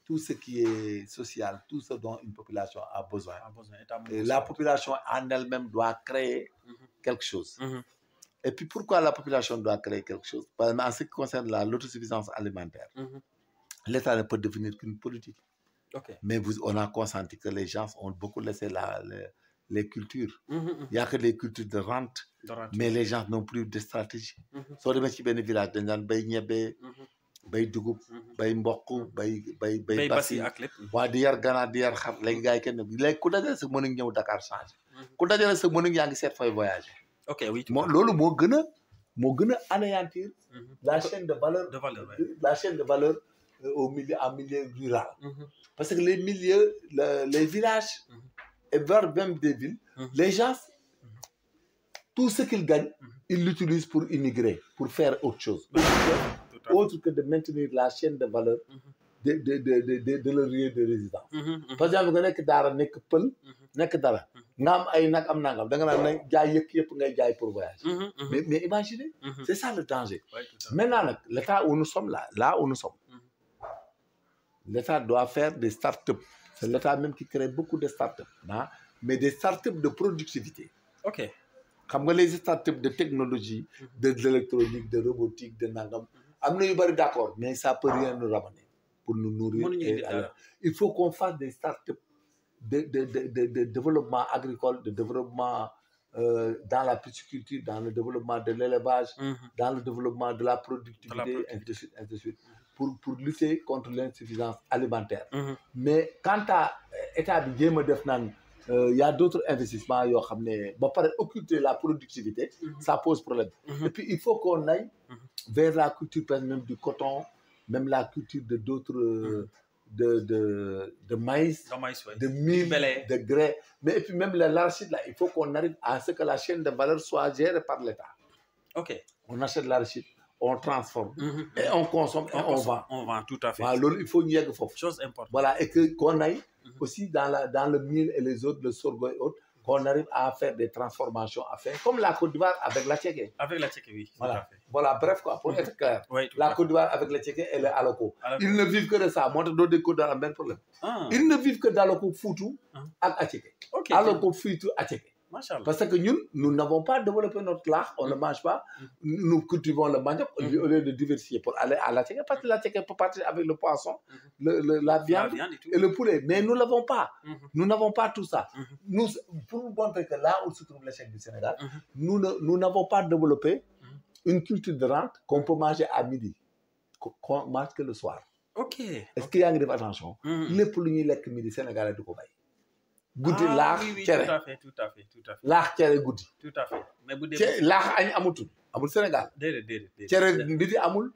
tout ce qui est social, tout ce dont une population a besoin. Et la population en elle-même doit créer quelque chose. Et puis, pourquoi la population doit créer quelque chose? Par exemple, en ce qui concerne l'autosuffisance alimentaire, l'État ne peut devenir qu'une politique. Mais on a consenti que les gens ont beaucoup laissé les cultures. Il n'y a que les cultures de rente, mais les gens n'ont plus de stratégie. Soo demee ci benn village dañ daan bay ñebe, bay dugub, bay mboq, bay basi ak lépp. waa di yar ganaar di yar xar léegi gars yi kenn léegi ku dajale sa mënuñ ñëw Dakar changé. Ku dajale sa mënuñ yaa ngi seet fay voyager. Oui. Loolu moo gën a anéantir la chaîne de valeur, la chaîne de valeur en milieu rural. Parce que les milieux, les villages, et voire même des villes, les gens, tout ce qu'ils gagnent, ils l'utilisent pour immigrer, pour faire autre chose. Autre que de maintenir la chaîne de valeur de leur lieu de résidence. Par exemple, nga nekk daara nekk pël, nekk dara, nga am ay nag am nangam, da nga naan jaay yëpp ngay jaay pour voyage. Mais imaginez, c'est ça le danger. Maintenant nag, l'état où nous sommes là où nous sommes, l'État doit faire des startups. C'est l'État même qui crée beaucoup de startups, mais des startups de productivité. Comme les startups de technologie, de l'électronique, de robotique, de nangam, d'accord, mais ça peut rien nous ramener pour nous nourrir. Il faut qu'on fasse des startups de développement agricole, de développement dans la pisciculture, dans le développement de l'élevage, dans le développement de la productivité, ainsi de suite. Pour lutter contre l'insuffisance alimentaire. Mais quant à l'État bi jéem a def naan y a d'autres investissements yoo xam ne ba pare occulter la productivité, ça pose problème. Et puis il faut qu'on aille vers la culture même du coton, même la culture de d'autres de maïs, de mil, de grès, mais et puis même l'arachide là, il faut qu'on arrive à ce que la chaîne de valeur soit gérée par l'État. On achète l'arachide, on transforme, et on consomme, et on vend. On vend, tout à fait. Voilà, il faut y aller. Chose importante. Voilà, et qu'on aille aussi dans le mil et les autres, le sorgho et autres, qu'on arrive à faire des transformations, à faire, comme la Côte d'Ivoire avec la Tchéké. Avec la Tchéké, oui. Voilà. Voilà, bref, quoi, pour être clair. La Côte d'Ivoire avec la Tchéké et le Aloko. Ils ne vivent que de ça. Moi, je donne des Côtes d'Ivoire, même problème. Ils ne vivent que d'Aloko Foutou avec Atchéké. Aloko Foutou Atchéké. Parce que nous n'avons pas développé notre lard, on ne mange pas. Nous cultivons le manioc au lieu de diversifier pour aller à la Tchéké, parce que la Tchéké peut partir avec le poisson, la viande et le poulet. Mais nous ne l'avons pas. Nous n'avons pas tout ça. Nous, pour vous montrer que là où se trouve l'échec du Sénégal, nous n'avons pas développé une culture de rente qu'on peut manger à midi, qu'on mange que le soir. Est-ce qu'il y a une attention? Les poules qui midi sénégalais du Kobaï. Guddi laax cere tout à fait laax cere guddi tout à fait mais bu dee laax añ amul Sénégal déedéet cere midi amul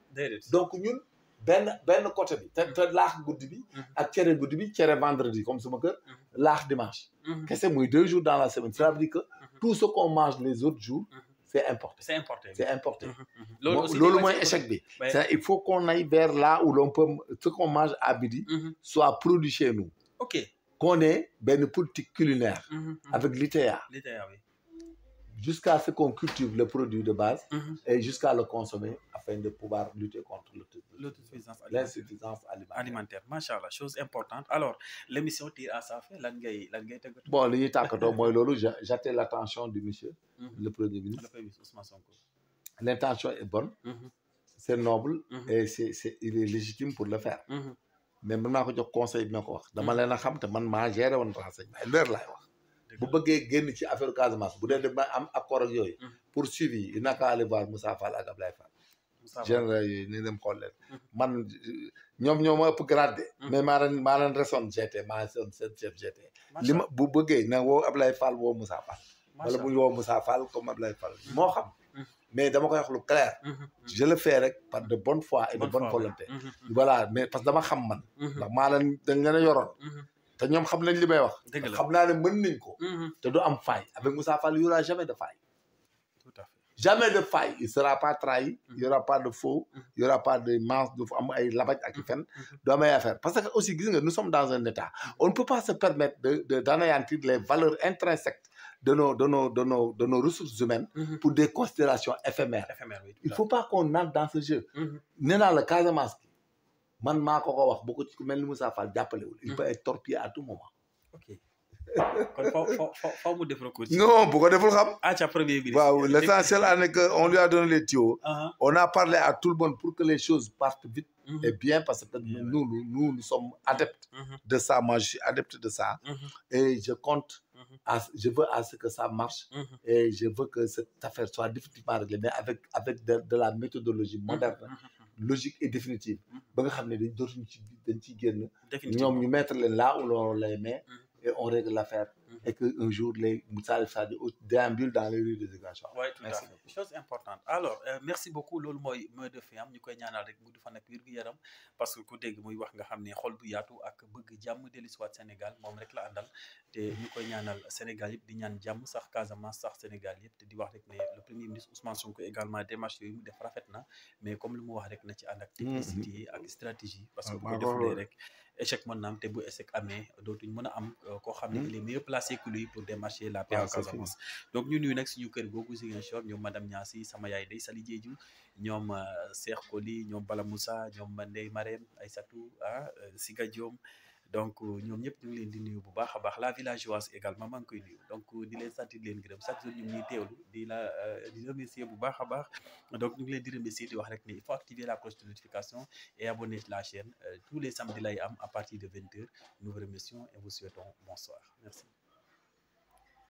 donc ñun benn côté bi te laax guddi bi ak cere guddi bi cere vendredi comme sama kër laax dimanche kese muy 2 jours dans la semaine. Ça veut dire que tout ce qu'on mange les autres jours c'est importé. Loolu mooy échec bi. Il faut qu'on aille vers là où l'on peut ce qu'on mange à midi soit produit chez nous. Qu'on ait une politique culinaire avec l'ITA, jusqu'à ce qu'on cultive le produit de base et jusqu'à le consommer afin de pouvoir lutter contre l'insuffisance alimentaire. Machallah, chose importante. Alors, l'émission tire à sa fin. Bon, li ñuy tàkkatoo mooy loolu, j'attire l'attention du monsieur, le Premier ministre. L'intention est bonne, c'est noble et il est légitime pour le faire. Mais man maa ko jox conseil bi ma ko wax dama leen a xam te man maa géré woon renseignement leer laay wax bu bëggee génn ci affaire Casamance bu dee dama am accord ak yooyu pour suivi il n'a qu'à aller voir Moussa Fall ak Ablaye Fall général yooyu ni dem xool leen man ñoom ñoo ma ëpp grade mais maa leen resoon GT maa son seen chef GT li ma bu bëggee na woo Ablaye Fall woo Moussa Fall wala bu ñu woo Moussa Fall comme Ablaye Fall moo xam mais dama koy wax lu clair je le fais rek par de bonne foi et de bonne volonté voilà mais parce que dama xam man ndax maa leen dañ leen a yoroon te ñoom xam nañ li may wax xam naa ne mën nañ ko te du am faille avec Moussa Fall il y aura jamais de faille jamais de faille il sera pas trahi il y aura pas de faux il y aura pas de mensonge du am ay labaj ak fen du am ay affaire parce que aussi gis nga nous sommes dans un état on ne peut pas se permettre d'anéantir les valeurs intrinsèques de nos ressources humaines pour des considérations éphémères. Il ne faut pas qu'on entre dans ce jeu. Nee naa la Casamance man maa ko wax bu ko ci mel ni Moussa Fall jàppalewul il peut être torpillé à tout moment. kon foo mu def recours. non bu ko deful xam. Premier ministre. waaw l'essentiel est que on lui a donné les tuyaux. On a parlé à tout le monde pour que les choses partent vite. Et bien, parce que nous sommes adeptes de ça. Moi, je suis adepte de ça. Et je compte, je veux à ce que ça marche. Et je veux que cette affaire soit définitivement réglée, mais avec de la méthodologie moderne, logique et définitive. Ba nga xam ne dañ ciy génn. ñoom ñu mettre leen là où l'on les met. Et on règle l'affaire. Et qu'un jour, les Salif Sadio déambulent dans les rues de Ziguinchor. Oui, tout à fait. Chose importante. Alors, merci beaucoup. Loolu mooy mot de fin am ñu koy ñaanal rek gudd fan ak wér gu yaram parce que ku dégg muy wax nga xam ne xol bu yaatu ak bëgg jàmm dellusiwaat Sénégal moom rek la àndal te ñu koy ñaanal Sénégal yëpp di ñaan jàmm sax Casamance sax Sénégal yëpp te di wax rek ne le premier ministre Ousmane Sonko également démarche yooyu mu def rafet na mais comme lu mu wax rek na ci ànd ak technicité ak stratégie parce que bu ko defulee rek échec mën na am te bu échec amee dootuñ mën a am koo xam ne il est mieux placé que lui pour démarcher la paix en Casamance. Donc ñu nuyu nag suñu kër googu Ziguinchor ñoom madame Niassi sama yaay day Sali Diédhiou ñoom Cheikh Koli ñoom Bala Moussa ñoom Ndeye Marème Aïssatou Siga Diom donc ñoom ñëpp ñu ngi leen di nuyu bu baax a baax la villageoise également maa ngi koy nuyu donc di leen sant di leen gërëm chaque jour ñu ngi teewlu di remercier bu baax a baax donc ñu ngi leen di remercier di wax rek ne il faut activer la cloche de notification et abonner la chaîne tous les samedis lay am à partir de 20h nous vous remercions et vous souhaitons bonsoir merci.